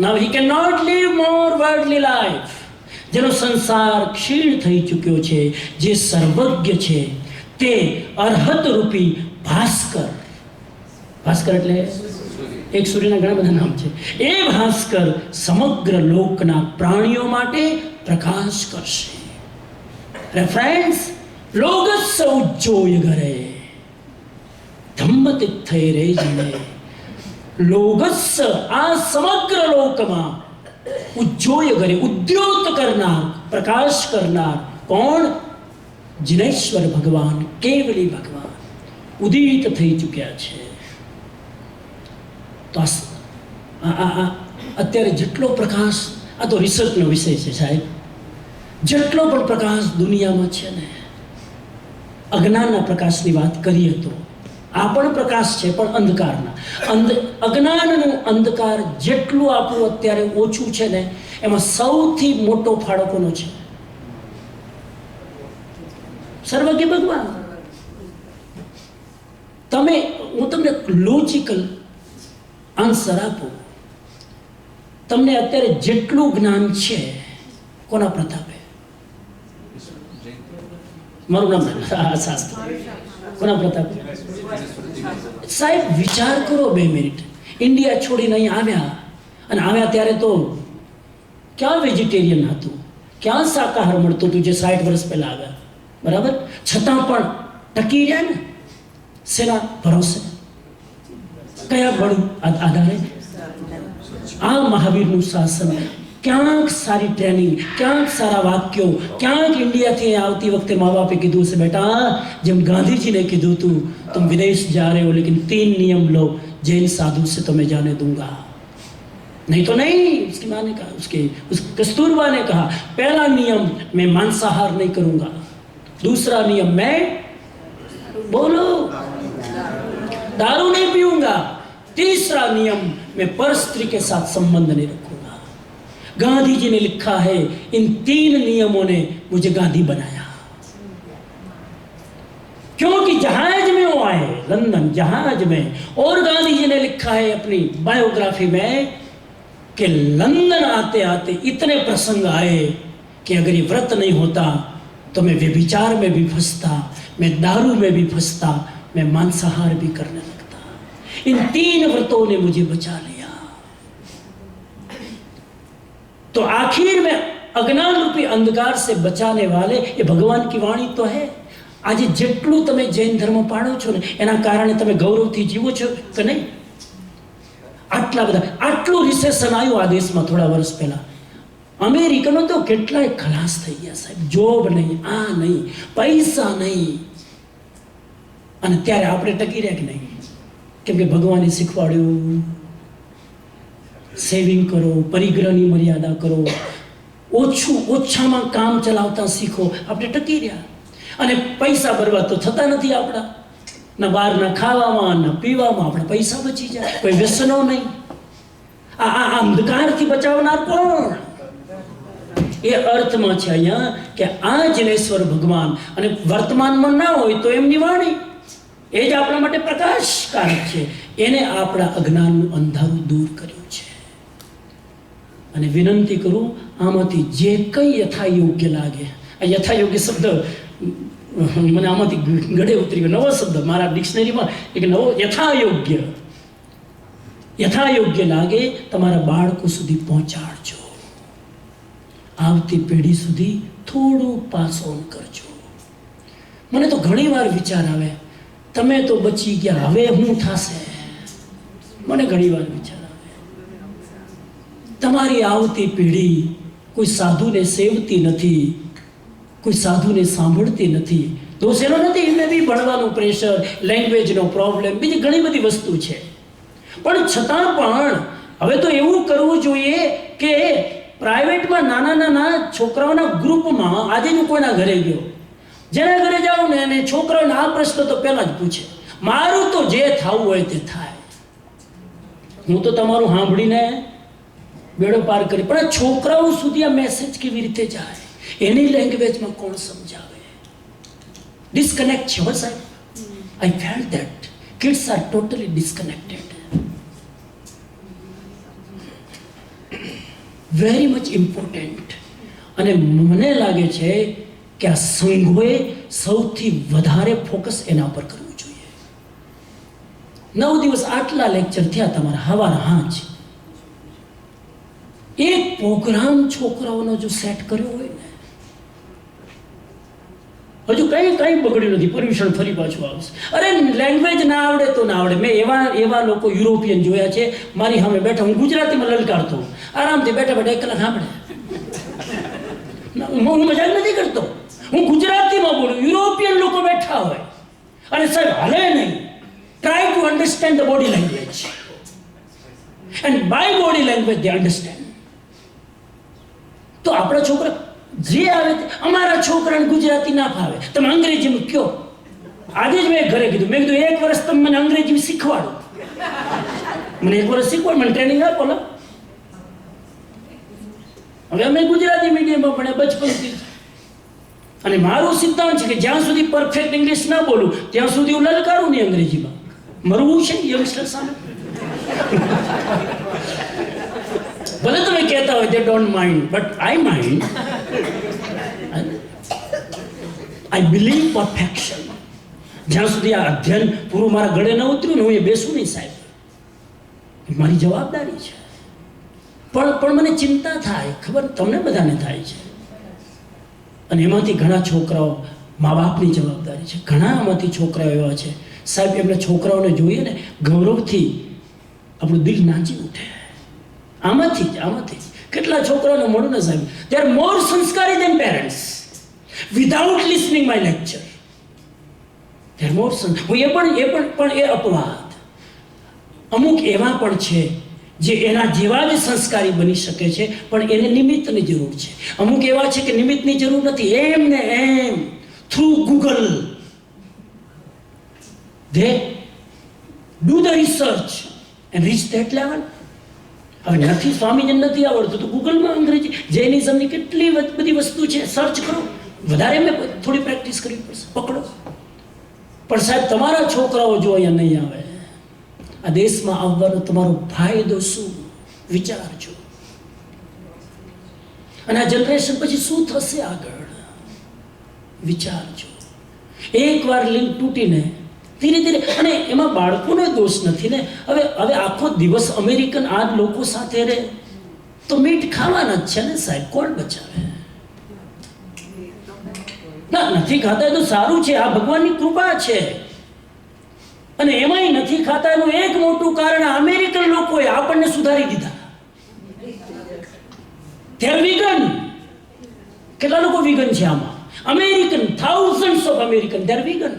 Now he cannot live more worldly life. જેનો સંસાર ક્ષીણ થઈ ચૂક્યો છે, જે સર્વજ્ઞ છે, તે અર્હત રૂપી ભાસ્કર. ભાસ્કર એટલે એક સૂર્યના ઘણા બધા નામ છે. એ ભાસ્કર સમગ્ર લોકના પ્રાણીઓ માટે પ્રકાશ કરશે. રેફરન્સ લોગસ્સ ઉજ્જોય ઘરે ધમ્મતિથ્થે રેજને. લોગસ્સ આ સમગ્ર લોકમાં ઉજ્જોય ઘરે ઉદ્યોત કરનાર, પ્રકાશ કરનાર કોણ? જિનેશ્વર ભગવાન, કેવલી ભગવાન ઉદિત થઈ ચૂક્યા છે. તો અત્યારે જેટલો પ્રકાશ, આ તો રિસર્ચનો વિષય છે સાહેબ, જેટલો પણ પ્રકાશ દુનિયામાં છે ને, અજ્ઞાનના પ્રકાશની વાત કરીએ તો આ પણ પ્રકાશ છે, પણ અંધકારના. અજ્ઞાનનું અંધકાર જેટલું આપણું અત્યારે ઓછું છે ને, એમાં સૌથી મોટો ફાળો કોનો છે? સર્વજ્ઞ ભગવાન. તમે, હું તમને લોજિકલ આન્સર આપું. તમને અત્યારે જેટલું જ્ઞાન છે કોના પ્રતાપે? મારું નામ શાસ્ત્ર. કોના પ્રતાપે? સાહેબ વિચાર કરો 2 મિનિટ. ઇન્ડિયા છોડીને અહીં આવ્યા, અને આવ્યા ત્યારે તો ક્યાં વેજીટેરિયન હતું, ક્યાં શાકાહાર મળતું હતું જે 60 વર્ષ પહેલા આવ્યા, બરાબર? છતાં પણ ટકી રહ્યા ને. શેના ભરોસે? કયા બળ આધારે? આ મહાવીરનું શાસન. ક્યાંક સારી ટ્રેનિંગ, ક્યાંક સારા વાક્યો, ક્યાંક ઇન્ડિયાથી આવતી વખતે મા બાપે કીધું છે, બેટા જેમ ગાંધીજીને કીધું હતું, तुम विदेश जा रहे हो लेकिन 3 नियम लो, जैन साधु से तो मैं जाने दूंगा, नहीं तो नहीं. उसकी माँ ने कहा, उस कस्तूरबा ने कहा, पहला नियम मैं मांसाहार नहीं करूंगा, दूसरा नियम मैं बोलो दारू नहीं पीऊंगा, तीसरा नियम मैं पर स्त्री के साथ संबंध नहीं रखूंगा. गांधी जी ने लिखा है, इन 3 नियमों ने मुझे गांधी बनाया. क्योंकि जहाज में वो आए, लंदन जहाज में, और गांधी जी ने लिखा है अपनी बायोग्राफी में कि लंदन आते आते इतने प्रसंग आए कि अगर ये व्रत नहीं होता तो मैं व्यभिचार में भी फंसता, मैं दारू में भी फंसता, मैं मांसाहार भी करने लगता. इन 3 व्रतों ने मुझे बचा लिया. तो आखिर में अज्ञान रूपी अंधकार से बचाने वाले ये भगवान की वाणी तो है. આજે જેટલું તમે જૈન ધર્મ પાડો છો ને એના કારણે તમે ગૌરવથી જીવો છો કે નહીં? આટલા બધા, આટલું રિસેશન આવ્યું આ દેશમાં થોડા વર્ષ પહેલા. અમેરિકનો તો કેટલાય ખલાસ થઈ ગયા સાહેબ. જોબ નહીં, આ નહીં, પૈસા નહીં, અને ત્યારે આપણે ટકી રહ્યા કે નહીં? કેમ કે ભગવાને શીખવાડ્યું, સેવિંગ કરો, પરિગ્રહની મર્યાદા કરો, ઓછામાં કામ ચલાવતા શીખો. આપણે ટકી રહ્યા. અને પૈસા બરબાદ તો થતા નથી આપણા, ના બહારના ખાવામાં, ના પીવામાં. આપણે પૈસા બચી જાય, કોઈ વ્યસનો નહીં. આ અંધકારથી બચાવનાર કોણ? એ અર્થમાં છે અહીંયા કે આ જિનેશ્વર ભગવાન, અને વર્તમાનમાં ના હોય તો એમની વાણી એ જ આપણા માટે પ્રકાશકારક છે. એને આપણા અજ્ઞાનનું અંધારું દૂર કર્યું છે. અને વિનંતી કરું, આમાંથી જે કંઈ યથાયોગ્ય લાગે, આ યથાયોગ્ય શબ્દ મને આમાંથી ગળે ઉતરી ગયો, નવો શબ્દ મારા ડિક્શનરીમાં એક નવો. યથાયોગ્ય લાગે તમારા બાળકો સુધી પહોંચાડજો, આવતી પેઢી સુધી થોડું પાસ ઓન કરજો. મને તો ઘણી વાર વિચાર આવે, તમે તો બચી ગયા, હવે શું થશે? મને ઘણી વાર વિચાર આવે, તમારી આવતી પેઢી કોઈ સાધુને સેવતી નથી, કોઈ સાધુને સાંભળતી નથી. દોષ એનો નથી, એમને બી ભણવાનું પ્રેશર, લેંગ્વેજનો પ્રોબ્લેમ, બીજી ઘણી બધી વસ્તુ છે. પણ છતાં પણ હવે તો એવું કરવું જોઈએ કે પ્રાઇવેટમાં નાના છોકરાઓના ગ્રુપમાં, આજે હું કોઈના ઘરે ગયો, જેના ઘરે જાઉં ને અને છોકરાઓને આ પ્રશ્ન તો પહેલા જ પૂછે, મારું તો જે થવું હોય તે થાય, હું તો તમારું સાંભળીને બેડો પાર કરી. પણ આ છોકરાઓ સુધી આ મેસેજ કેવી રીતે જાય? એની લેંગ્વેજમાં કોણ સમજાવે? ડિસ્કનેક્ટ છે હો સાહેબ. I felt that kids are totally disconnected. Very much important. અને મને લાગે છે કે આ સંઘોએ સૌથી વધારે ફોકસ એના પર કરવું જોઈએ. 9 દિવસ આટલા લેક્ચર થયા તમારા, હવાના હાંજ એક પ્રોગ્રામ છોકરાઓનો જો સેટ કર્યો હોય ને, હજુ કઈ બગડ્યું નથી. પરમિશન ફરી પાછું આવશે. અરે લેંગ્વેજ ના આવડે તો ના આવડે. મેં એવા લોકો યુરોપિયન જોયા છે, મારી સામે બેઠા, હું ગુજરાતીમાં લલકારતો, આરામથી બેઠા 1 કલાક સાંભળે. હું મજાક નથી કરતો, હું ગુજરાતીમાં બોલું. યુરોપિયન લોકો બેઠા હોય અને સાહેબ હલે નહીં. Try to understand the body language, and by body language they understand. તો આપણા છોકરા જે આવે, અમારા છોકરાને ગુજરાતી ના ફાવે, તમે અંગ્રેજીમાં કયો. આજે જ મેં ઘરે કીધું, મેં કીધું 1 વર્ષ તમે મને અંગ્રેજી શીખવાડો. મને 1 વર્ષ શીખવાડ, મને ટ્રેનિંગ આપો ને. હવે અમે ગુજરાતી મીડિયમમાં ભણ્યા બચપનથી, અને મારો સિદ્ધાંત છે કે જ્યાં સુધી પરફેક્ટ ઇંગ્લિશ ના બોલું ત્યાં સુધી હું લલકારું નહીં અંગ્રેજીમાં. મરવું છે યંગસ્ટર સામે. ભલે તમે કહેતા હોય they don't mind, but I mind. I believe perfection. જ્યાં સુધી આ અધ્યયન પૂરું મારા ગળે ન ઉતર્યું ને હું એ બેસું નહીં સાહેબ. મારી જવાબદારી છે. પણ મને ચિંતા થાય, ખબર તમને બધાને થાય છે. અને એમાંથી ઘણા છોકરાઓ, મા બાપની જવાબદારી છે. ઘણા આમાંથી છોકરાઓ એવા છે સાહેબ, એમને છોકરાઓને જોઈએ ને ગૌરવથી આપણું દિલ નાચી ઉઠે. આમાંથી જ કેટલા છોકરાઓને મળું ને સાહેબ, દે આર મોર સંસ્કારી then parents without listening my lecture. They are more પણ એ અપવાદ. અમુક એવા પણ છે જે એના જેવા જ સંસ્કારી બની શકે છે, પણ એને નિમિત્તની જરૂર છે. અમુક એવા છે કે નિમિત્તની જરૂર નથી, એમ ને એમ through Google they do the research and reach that level. હવે નથી, સ્વામીજીને નથી આવડતું તો ગૂગલમાં અંગ્રેજી જૈનિઝમની કેટલી બધી વસ્તુ છે, સર્ચ કરો. વધારે મેં થોડી પ્રેક્ટિસ કરવી પડશે, પકડો. પણ સાહેબ તમારા છોકરાઓ જો અહીંયા નહીં આવે, આ દેશમાં આવવાનો તમારો ફાયદો શું વિચારજો. અને આ જનરેશન પછી શું થશે આગળ વિચારજો. એકવાર લિંક તૂટીને ધીરે ધીરે, અને એમાં બાળકોનો દોષ નથી ને. હવે આખો દિવસ અમેરિકન આ લોકો સાથે રહે તો મીઠ ખાવાના જ છે ને સાહેબ, કોણ બચાવે? ના, નથી ખાતા તો સારું છે, આ ભગવાનની કૃપા છે. અને એમાંય નથી ખાતા એનું એક મોટું કારણ અમેરિકન લોકોએ આપણને સુધારી દીધા. They're vegan. કેટલા લોકો વિગન છે આમાં? American, thousands of American, they're vegan.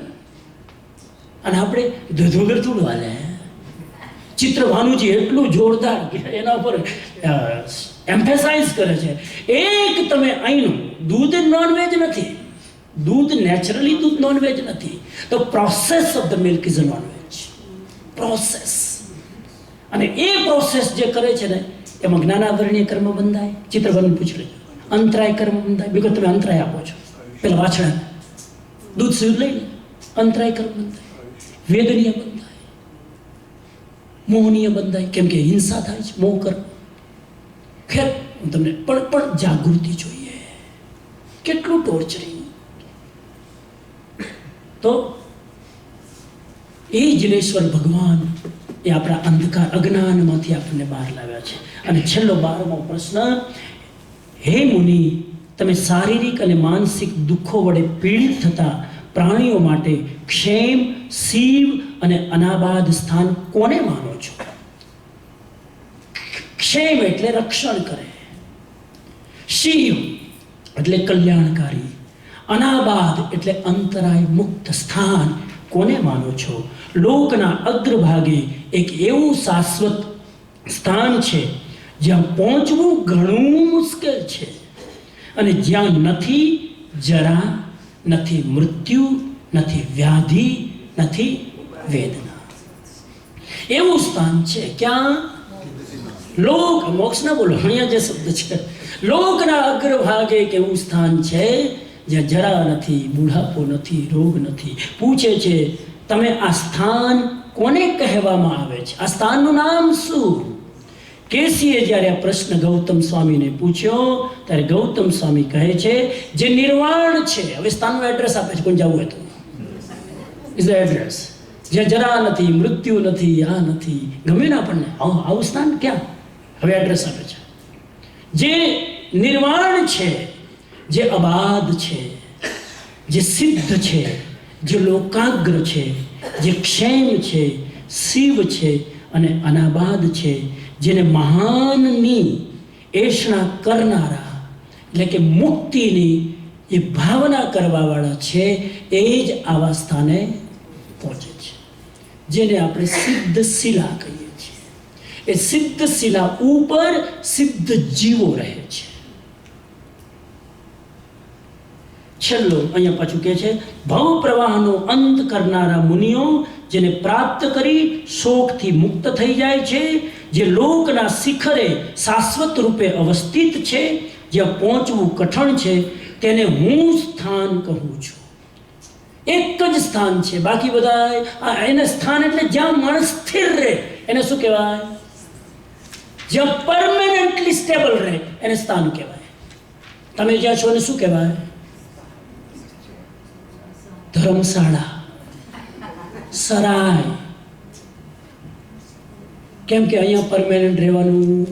અને આપણે દૂધ વગર થોડું હાલે. ચિત્ર ભાનુજી એટલું જોરદાર એના પર એમ્ફેસાઇઝ કરે છે. એક તમે અહીંનું દૂધ નોનવેજ નથી, દૂધ નેચરલી દૂધ નોનવેજ નથી. The process of the milk is a nonveg process. અને એ પ્રોસેસ જે કરે છે ને એમાં જ્ઞાનાવરણીય કર્મ બંધાય. ચિત્રભાનું પૂછી લેજો, અંતરાય કર્મ બંધાય. બીકોઝ તમે અંતરાય આપો છો પેલા વાછડા દૂધ સુધ લઈને, અંતરાય કર્મ બંધાય. વેદનીય બંધાય, મોહનીય બંધાય, કેમ કે હિંસા થાય છે, મોહ કર્મ. ખેર હું તમને પણ જાગૃતિ જોઈએ. કેટલું ટોર્ચરિંગ. તો એ જિનેશ્વર ભગવાન એ આપણા અંધકાર અજ્ઞાનમાંથી આપણને બહાર લાવ્યા છે. અને છેલ્લો 12મો પ્રશ્ન, હે મુનિ, તમે શારીરિક અને માનસિક દુઃખો વડે પીડિત થતા પ્રાણીઓ માટે ક્ષેમ, શિવ અને અનાબાદ સ્થાન કોને માનો છો? ક્ષેમ એટલે રક્ષણ કરે, શિવ એટલે કલ્યાણકારી, અનાબાદ એટલે અંતરાય મુક્ત સ્થાન કોને માનો છો? લોકના અગ્રભાગે એક એવું શાશ્વત સ્થાન છે જ્યાં પહોંચવું ઘણું મુશ્કેલ છે અને જ્યાં નથી જરા, નથી મૃત્યુ, નથી વ્યાધિ, નથી વેદના. એવું સ્થાન છે ક્યાં? લોક, મોક્ષ ના બોલો, અહીંયા જે શબ્દ છે, લોકના અગ્રભાગે એક એવું સ્થાન છે જ્યાં જરા નથી, બુઢાપો નથી, રોગ નથી. પૂછે છે તમે આ સ્થાન કોને કહેવામાં આવે છે? આ સ્થાનનું નામ શું? કેસીએ જ્યારે આ પ્રશ્ન ગૌતમ સ્વામીને પૂછ્યો ત્યારે ગૌતમ સ્વામી કહે છે જે નિર્વાણ છે. હવે સ્થાનનું એડ્રેસ આપે છે, કોણ જવું હોય તો ઇઝ ધ એડ્રેસ. જ્યાં જરા નથી, મૃત્યુ નથી, આ નથી, ગમે ને આપણને આવું સ્થાન ક્યાં? હવે એડ્રેસ આપે છે. જે નિર્વાણ છે, જે અબાધ છે, જે સિદ્ધ છે, જે લોકાગ્ર છે, જે ક્ષેમ છે, શિવ છે અને અનાબાદ છે, જેને મહાનની એષણા કરનારા એટલે કે મુક્તિની એ ભાવના કરવાવાળા છે, એ જ આવા સ્થાને પહોંચે છે, જેને આપણે સિદ્ધ શિલા કહીએ છીએ. એ સિદ્ધ શિલા ઉપર સિદ્ધ જીવો રહે છે. છેલ્લો અહીંયા પાછું કહે છે ભવ પ્રવાહનો અંત કરનારા મુનિઓ જેને પ્રાપ્ત કરી શોકથી મુક્ત થઈ જાય છે, જે લોકના શિખરે શાશ્વત રૂપે અવસ્થિત છે, જ્યાં પહોંચવું કઠણ છે, તેને હું સ્થાન કહું છું. એક જ સ્થાન છે, બાકી બધા એને સ્થાન એટલે જ્યાં માણસ સ્થિર રહે એને શું કહેવાય? જ્યાં પરમેનન્ટલી સ્ટેબલ રહે એને સ્થાન કહેવાય. તમે જ્યાં છો એને શું કહેવાય? ધર્મશાળા, સરાય. કેમ કે અહીંયા પરમેનન્ટ રહેવાનું,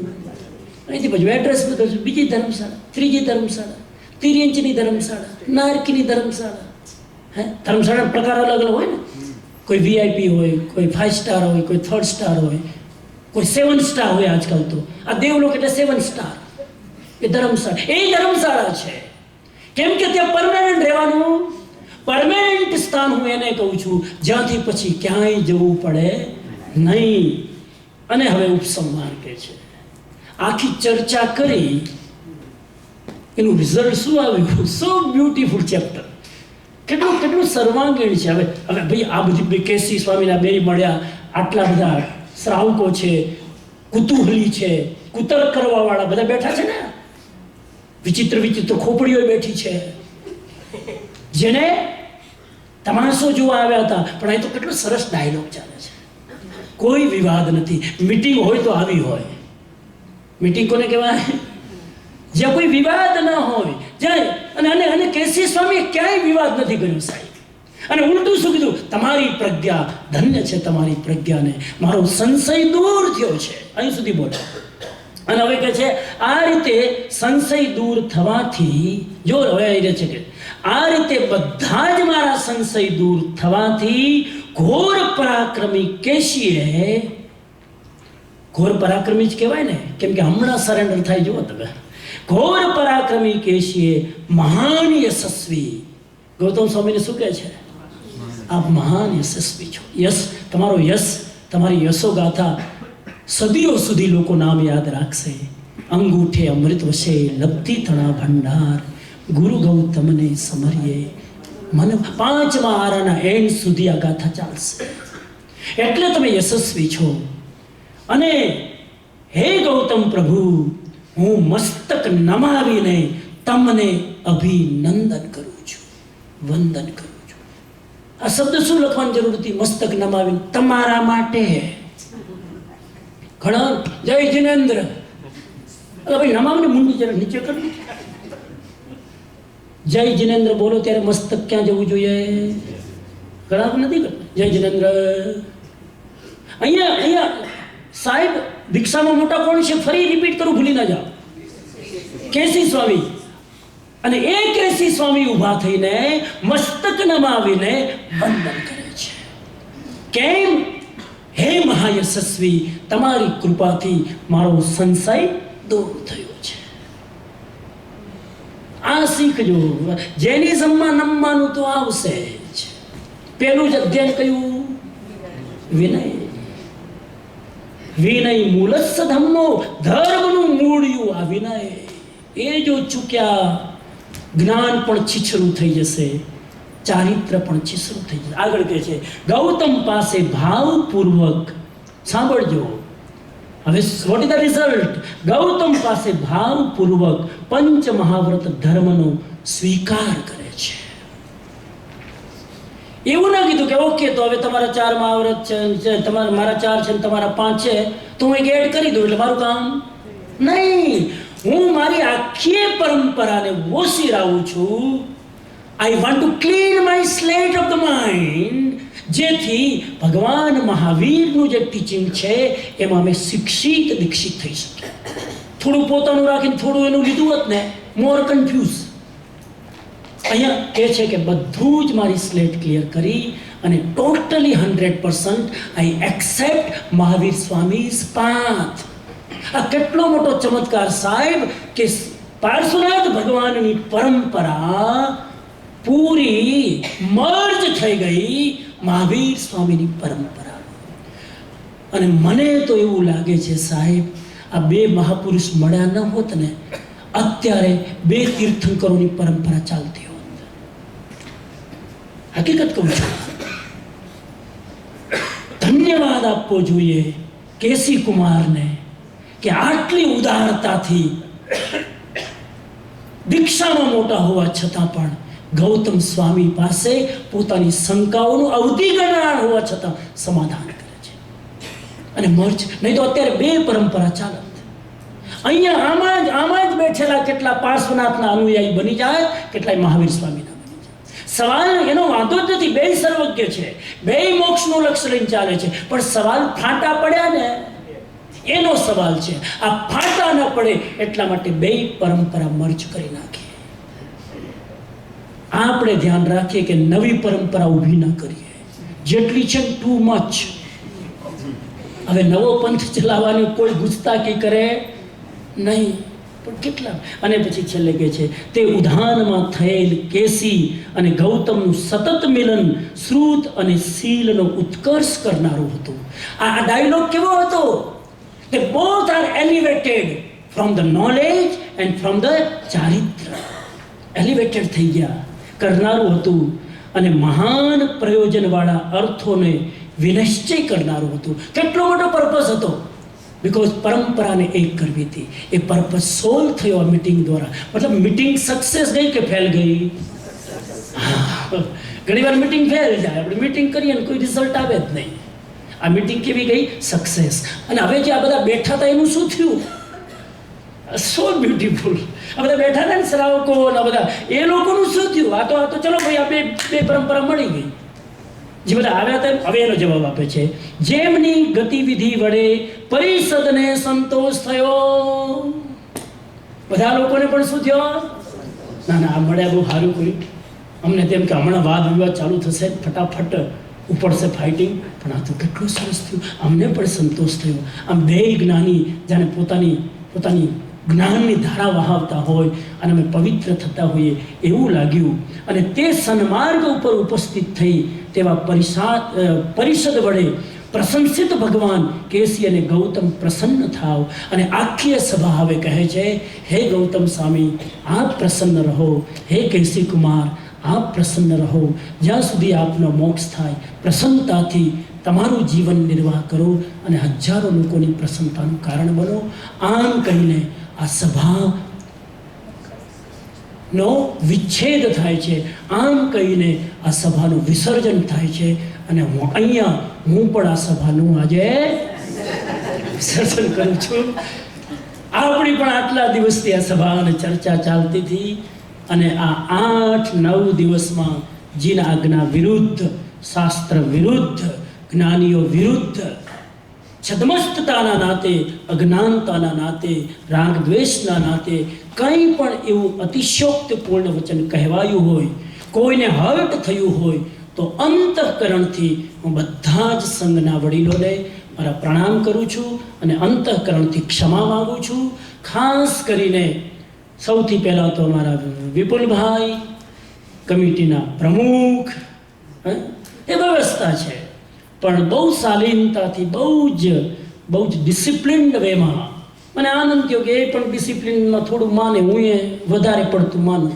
અહીંથી પછી એડ્રેસ બદલશું, બીજી ધર્મશાળા, ત્રીજી ધર્મશાળા, તિર્યંચની ધર્મશાળા, નારકીની ધર્મશાળા. ધર્મશાળાના પ્રકાર અલગ અલગ હોય ને. કોઈ VIP હોય, કોઈ 5 સ્ટાર હોય, કોઈ 3rd સ્ટાર હોય, કોઈ 7 સ્ટાર હોય. આજકાલ તો આ દેવલોક એટલે 7 સ્ટાર એ ધર્મશાળા. એ ધર્મશાળા છે. કેમ કે ત્યાં પરમેનન્ટ રહેવાનું, પરમેનન્ટ સ્થાન હું એને કહું છું જ્યાંથી પછી ક્યાંય જવું પડે નહીં. અને હવે ઉપસંહાર કે છે. આખી ચર્ચા કરી, એનું રિઝલ્ટ શું આવ્યું? So beautiful chapter. કેટલું સર્વાંગીણ છે. હવે ભાઈ આ બધી કેસી સ્વામીના બેરી મળ્યા, આટલા બધા શ્રાવકો છે, કુતૂહલી છે, કુતર્ક કરવાવાળા બધા બેઠા છે ને. વિચિત્ર ખોપડીઓ બેઠી છે, જેને તમાશો જોવા આવ્યા હતા. પણ અહીં તો કેટલો સરસ ડાયલોગ ચાલે છે. કોઈ વિવાદ નથી. મીટિંગ હોય તો આવી હોય. મીટિંગ કોને કહેવાય? જ્યાં કોઈ વિવાદ ન હોય. જ્યાં અને કેસી સ્વામીએ ક્યાંય વિવાદ નથી કર્યો સાહેબ. અને ઉલટું શું કીધું? તમારી પ્રજ્ઞા ધન્ય છે, તમારી પ્રજ્ઞાને મારો સંશય દૂર થયો છે. અહીં સુધી બોલો. અને હવે કહે છે આ રીતે સંશય દૂર થવાથી, જો હવે અહીં છે કે આ રીતે બધા જ મારા સંશય દૂર થવાથી ઘોર પરાક્રમી કેશીએ, ઘોર પરાક્રમી જ કહેવાય ને, કેમ કે હમણાં સરેન્ડર થાય. જુઓ તમે, ઘોર પરાક્રમી કેશીએ મહાન યશસ્વી. ગૌતમ સ્વામીને શું કહે છે? આપ મહાન યશસ્વી છો. યશ, તમારો યશ, તમારી યશોગાથા સદીઓ સુધી લોકો નામ યાદ રાખશે. અંગૂઠે અમૃત વશે, લપતી તણા ભંડાર, ગુરુ ગૌતમને સમરીએ. મને 5મા આરાના એન્ડ સુધી આ ગાથા ચાલશે. એટલે તમે યશસ્વી છો. અને હે ગૌતમ પ્રભુ, હું મસ્તક નમાવીને તમને અભિનંદન કરું છું, વંદન કરું છું. આ શબ્દ શું લખવાની જરૂર હતી? મસ્તક નમાવીને તમારા માટે. ઘણા જય જિનેન્દ્ર, ભાઈ નમાવીને મુંડી જરા નીચે કરો. જય જિનેન્દ્ર બોલો ત્યારે મસ્તક ક્યાં જવું જોઈએ? ઘણા નથી કરતા જય જિનેન્દ્ર. અહીંયા સાહેબ દીક્ષામાં મોટા કોણ છે? ફરી રિપીટ કરું, ભૂલી ના જાઓ. કેસી સ્વામી. અને એ કેસી સ્વામી ઊભા થઈને મસ્તક નમાવીને વંદન કરે છે. કેમ? હે મહાયશસ્વી, તમારી કૃપાથી મારો સંશય દૂર થયો છે. આ શીખજો. જૈનિઝમમાં નમવાનું તો આવશે જ. પેલું જ અધ્યયન કયું? વિનય. વિનય મૂલસ્સ ધમ્મો, ધર્મનું મૂળિયું આ વિનય. એ જો ચૂક્યા, જ્ઞાન પણ છીછરું થઈ જશે, ચારિત્ર પણ છીછરું થઈ જશે. આગળ કહે છે ગૌતમ પાસે ભાવપૂર્વક, સાંભળજો હવે what is the result? Gautam પાસે ભાવપૂર્વક પંચ મહાવ્રત ધર્મનો સ્વીકાર કરે છે. એવું ના કીધું કે ઓકે તો હવે તમારા 4 મહાવ્રત છે, તમારા મારા 4 છે, તમારા 5 છે, તો હું એક એડ કરી દઉં એટલે મારું કામ નહીં. હું મારી આખી પરંપરાને વોશીરાવું છું. I want to clean my slate of the mind, જેથી ભગવાન મહાવીરનું જે ટીચિંગ છે એમાં અમે શિક્ષિત દીક્ષિત થઈ શકીએ. થોડું પોતાનું રાખીને થોડું એનું લીધું હોત ને, મોર કન્ફ્યુઝ. અહીંયા કહે છે કે બધું જ મારી સ્લેટ ક્લિયર કરી અને totally 100% I accept Mahavir Swami's path. આ કેટલો મોટો ચમત્કાર સાહેબ કે પાર્શ્વનાથ ભગવાનની પરંપરા પૂરી મર્જ થઈ ગઈ મહાવીર સ્વામીની પરંપરા. અને મને તો એવું લાગે છે સાહેબ, આ 2 મહાપુરુષ મળ્યા ન હોત ને, અત્યારે 2 તીર્થંકરોની પરંપરા ચાલતી હોત. હકીકત કહું છું. ધન્યવાદ આપવો જોઈએ કેસી કુમારને કે આટલી ઉદારતાથી દીક્ષામાં મોટા હોવા છતાં પણ ગૌતમ સ્વામી પાસે પોતાની શંકાઓનું અવધિગણાણ હોવા છતાં સમાધાન કરે છે અને મર્જ. નહીં તો અત્યારે બે પરંપરા ચાલત. અહીંયા આમાં જ બેઠેલા કેટલા પાર્શ્વનાથના અનુયાયી બની જાય, કેટલાય મહાવીર સ્વામીના બની જાય. સવાલ એનો વાંધો જ નથી, બે સર્વજ્ઞ છે, બે મોક્ષનું લક્ષ્ય લઈને ચાલે છે, પણ સવાલ ફાટા પડ્યા ને એનો સવાલ છે. આ ફાટા ન પડે એટલા માટે બે પરંપરા મર્જ કરી નાખી. આપણે ધ્યાન રાખીએ કે નવી પરંપરા ઊભી ન કરીએ. જેટલી છે ટુ મચ. હવે નવો પંથ ચલાવવાની કોઈ ગુસ્તાકી કરે નહીં, પણ કેટલા. અને પછી છેલ્લે કહે છે તે ઉધાનમાં થયેલ કેસી અને ગૌતમનું સતત મિલન શ્રુત અને શીલનો ઉત્કર્ષ કરનારું હતું. આ ડાયલોગ કેવો હતો? They both are elevated from the knowledge and from the ચારિત્ર. એલિવેટેડ થઈ ગયા કરનારું હતું અને મહાન પ્રયોજનવાળા અર્થોને વિનિશ્ચય કરનારું હતું. કેટલો મોટો પર્પસ હતો! બિકોઝ પરંપરાને એક કરવી હતી. એ પર્પસ સોલ્વ થયો આ મિટિંગ દ્વારા. મતલબ મિટિંગ સક્સેસ ગઈ કે ફેલ ગઈ? ઘણી વાર મિટિંગ ફેલ જાય. આપણે મિટિંગ કરીએ ને કોઈ રિઝલ્ટ આવે જ નહીં. આ મિટિંગ કેવી ગઈ? સક્સેસ. અને હવે જે આ બધા બેઠા હતા એનું શું થયું? So beautiful. આ બધા બેઠા હતા ને શ્રાવકો ને બધા, એ લોકોનું શું થયું? આ તો ચલો ભાઈ આ બે પરંપરા મળી ગઈ. જે બધા આવ્યા હતા હવે એનો જવાબ આપે છે. જેમની ગતિવિધિ વડે પરિષદને સંતોષ થયો. બધા લોકોને પણ શું થયો? ના આ મળ્યા બહુ સારું કર્યું. અમને તેમ કે હમણાં વાદ વિવાદ ચાલુ થશે, ફટાફટ ઉપડશે ફાઇટિંગ, પણ આ તો કેટલું સરસ થયું. અમને પણ સંતોષ થયો. આમ બે જ્ઞાની જાણે પોતાની જ્ઞાનની ધારા વહાવતા હોય અને અમે પવિત્ર થતા હોઈએ એવું લાગ્યું. અને તે સન્માર્ગ ઉપર ઉપસ્થિત થઈ તેવા પરિષદ વડે પ્રશંસિત ભગવાન કેસી અને ગૌતમ પ્રસન્ન થાવ. અને આખી સભા હવે કહે છે, હે ગૌતમ સ્વામી આપ પ્રસન્ન રહો, હે કેસી કુમાર આપ પ્રસન્ન રહો, જ્યાં સુધી આપનો મોક્ષ થાય પ્રસન્નતાથી તમારું જીવન નિર્વાહ કરો અને હજારો લોકોની પ્રસન્નતાનું કારણ બનો. આમ કહીને આ સભાનો વિચ્છેદ થાય છે. આમ કહીને આ સભાનું વિસર્જન થાય છે. અને હું પણ આ સભાનું આજે વિસર્જન કરું છું. આપણી પણ આટલા દિવસથી આ સભા અને ચર્ચા ચાલતી હતી અને આ 8-9 દિવસમાં જીન આજ્ઞા વિરુદ્ધ, શાસ્ત્ર વિરુદ્ધ, જ્ઞાનીઓ વિરુદ્ધ, છદમસ્તતાના નાતે, અજ્ઞાનતાના નાતે, રાગ દ્વેષના નાતે કંઈ પણ એવું અતિશયોક્તિપૂર્ણ વચન કહેવાયું હોય, કોઈને હર્ટ થયું હોય તો અંતઃકરણથી હું બધા જ સંઘના વડીલોને મારા પ્રણામ કરું છું અને અંતઃકરણથી ક્ષમા માગું છું. ખાસ કરીને સૌથી પહેલાં તો અમારા વિપુલભાઈ કમિટીના પ્રમુખ, એ વ્યવસ્થા છે પણ બહુ શાલીનતાથી, બહુ જ ડિસિપ્લિન્ડ વેમાં મને આનંદ થયો કે એ પણ ડિસિપ્લિનમાં થોડું માને, હું એ વધારે પડતું માનું,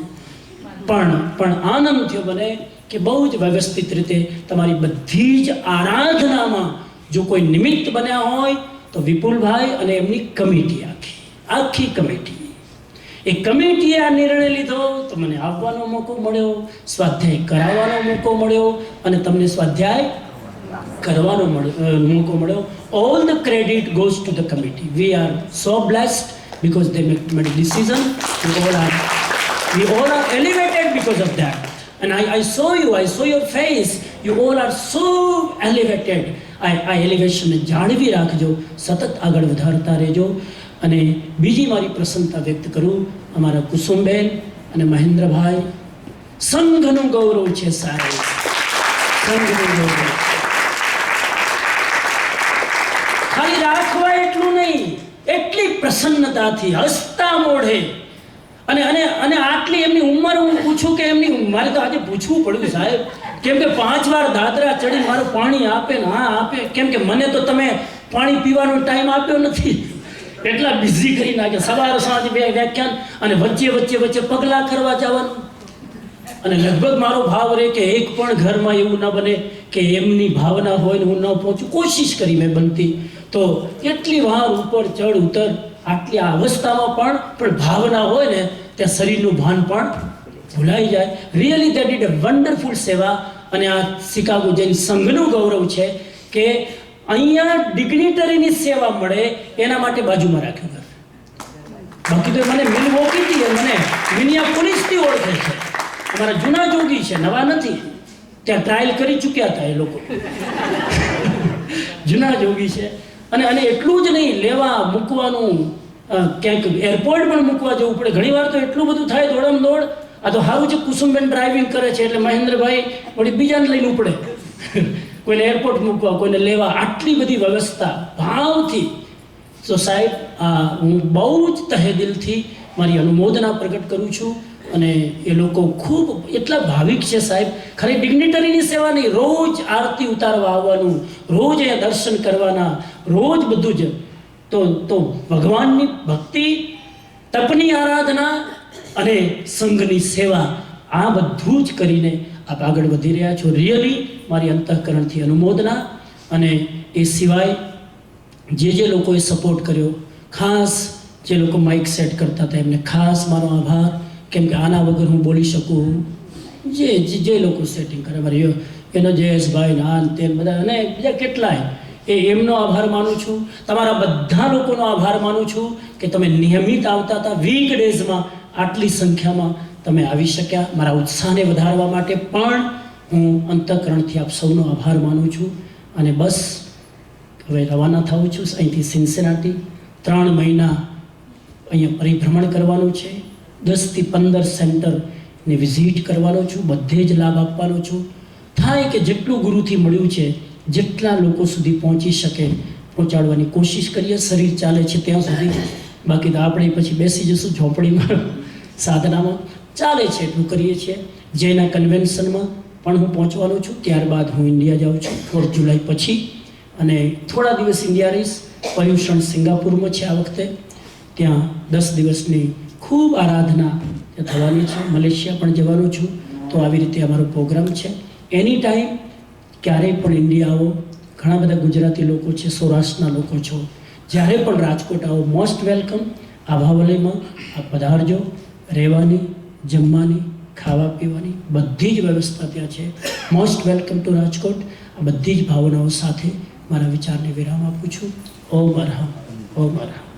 પણ આનંદ થયો મને કે બહુ જ વ્યવસ્થિત રીતે તમારી બધી જ આરાધનામાં જો કોઈ નિમિત્ત બન્યા હોય તો વિપુલભાઈ અને એમની કમિટી, આખી કમિટી, એ કમિટીએ આ નિર્ણય લીધો તો મને આવવાનો મોકો મળ્યો, સ્વાધ્યાય કરાવવાનો મોકો મળ્યો અને તમને સ્વાધ્યાય કરવાનો મોકો મળ્યો. All the credit goes to the committee. We are so blessed because they made a decision. We all are elevated because of that. And I saw you, I saw your face. You all are so elevated. આ એલિવેશનને જાળવી રાખજો, સતત આગળ વધારતા રહેજો. અને બીજી મારી પ્રસન્નતા વ્યક્ત કરું અમારા કુસુમબેન અને મહેન્દ્રભાઈ. સંઘનું ગૌરવ છે સાહેબ, સંઘનું ગૌરવ. ખાલી રાખવા એટલું નહીં, એટલી પ્રસન્નતાથી હસતા મોઢે અને આટલી એમની ઉંમર, હું પૂછું કે એમની, મારે તો આજે પૂછવું પડ્યું સાહેબ, કેમ કે 5 વાર દાદરા ચડી મારું પાણી આપે ને હા આપે, કેમ કે મને તો તમે પાણી પીવાનો ટાઈમ આપ્યો નથી, એટલા બિઝી કરી નાખે. સવાર સાંજ 2 વ્યાખ્યાન અને વચ્ચે પગલાં કરવા જવાનું. અને લગભગ મારો ભાવ રહે કે એક પણ ઘરમાં એવું ન બને કે એમની ભાવના હોય ને હું ન પહોંચું. કોશિશ કરી મેં બનતી તો એટલી વાર ઉપર ચડ ઉતર આટલી આ અવસ્થામાં પણ ભાવના હોય ને ત્યાં શરીરનું ભાન પણ ભૂલાઈ જાય. Really that it a wonderful સેવા. અને આ શિકાગો જૈન સંઘનું ગૌરવ છે કે અહીંયા ડિગ્નિટરીની સેવા મળે એના માટે બાજુમાં રાખ્યું ઘર. બાકી તો મને મિલવોકીથી મને મિનિયાપોલિસથી ઓળખે છે. અમારા જૂના જોગી છે, નવા નથી. ત્યાં ટ્રાયલ કરી ચૂક્યા હતા એ લોકો. જૂના જોગી છે. અને એટલું જ નહીં, લેવા મૂકવાનું ક્યાંક એરપોર્ટ પણ મૂકવા જવું પડે. ઘણી વાર તો એટલું બધું થાય દોડમ દોડ. આ તો સારું છે કુસુમબેન ડ્રાઇવિંગ કરે છે એટલે મહેન્દ્રભાઈ વળી બીજાને લઈને ઉપડે. કોઈને એરપોર્ટ મૂકવા, કોઈને લેવા, આટલી બધી વ્યવસ્થા ભાવથી. તો સાહેબ હું બહુ જ તહે દિલથી મારી અનુમોદના પ્રગટ કરું છું. અને એ લોકો ખૂબ એટલા ભાવિક છે સાહેબ. ખાલી ડિગ્નિટરીની સેવા નહીં, રોજ આરતી ઉતારવા આવવાનું, રોજ અહીંયા દર્શન કરવાના, રોજ બધું જ. તો ભગવાનની ભક્તિ, તપની આરાધના અને સંઘની સેવા, આ બધું જ કરીને આપ આગળ વધી રહ્યા છો. રિયલી મારી અંતઃકરણથી અનુમોદના. અને એ સિવાય જે લોકોએ સપોર્ટ કર્યો, ખાસ જે લોકો માઇક સેટ કરતા હતા એમને ખાસ મારો આભાર. કેમ કે આના વગર હું બોલી શકું. જે લોકો સેટિંગ કરે, મારી એનો જયેશભાઈ નાન તેન બધા અને બીજા કેટલાય, એમનો આભાર માનું છું. તમારા બધા લોકોનો આભાર માનું છું કે તમે નિયમિત આવતા હતા. વીક ડેઝમાં આટલી સંખ્યામાં તમે આવી શક્યા. મારા ઉત્સાહને વધારવા માટે પણ હું અંતઃકરણથી આપ સૌનો આભાર માનું છું. અને બસ હવે રવાના થાઉં છું અહીંથી સિન્સિનાટી. 3 મહિના અહીંયા પરિભ્રમણ કરવાનું છે. 10 થી 15 સેન્ટરની વિઝિટ કરવાનો છું. બધે જ લાભ આપવાનો છું. થાય કે જેટલું ગુરુથી મળ્યું છે જેટલા લોકો સુધી પહોંચી શકે પહોંચાડવાની કોશિશ કરીએ. શરીર ચાલે છે ત્યાં સુધી. બાકી તો આપણે પછી બેસી જશું ઝોપડીમાં, સાધનામાં. ચાલે છે એટલું કરીએ છીએ. જયના કન્વેન્શનમાં પણ હું પહોંચવાનો છું. ત્યારબાદ હું ઇન્ડિયા જાઉં છું 4 જુલાઈ પછી. અને થોડા દિવસ ઇન્ડિયા રહીશ. પર્યુષણ સિંગાપુરમાં છે આ વખતે. ત્યાં 10 દિવસની ખૂબ આરાધના થવાની છે. મલેશિયા પણ જવાનું છું. તો આવી રીતે અમારો પ્રોગ્રામ છે. એની ટાઈમ ક્યારેય પણ ઇન્ડિયા આવો. ઘણા બધા ગુજરાતી લોકો છે, સૌરાષ્ટ્રના લોકો છો. જ્યારે પણ રાજકોટ આવો, મોસ્ટ વેલકમ. આભાવલયમાં આપ પધારજો. રહેવાની, જમવાની, ખાવા પીવાની બધી જ વ્યવસ્થા ત્યાં છે. Most welcome to Rajkot. આ બધી જ ભાવનાઓ સાથે મારા વિચારને વિરામ આપું છું. ઓમ અરહમ, ઓમ અરહમ.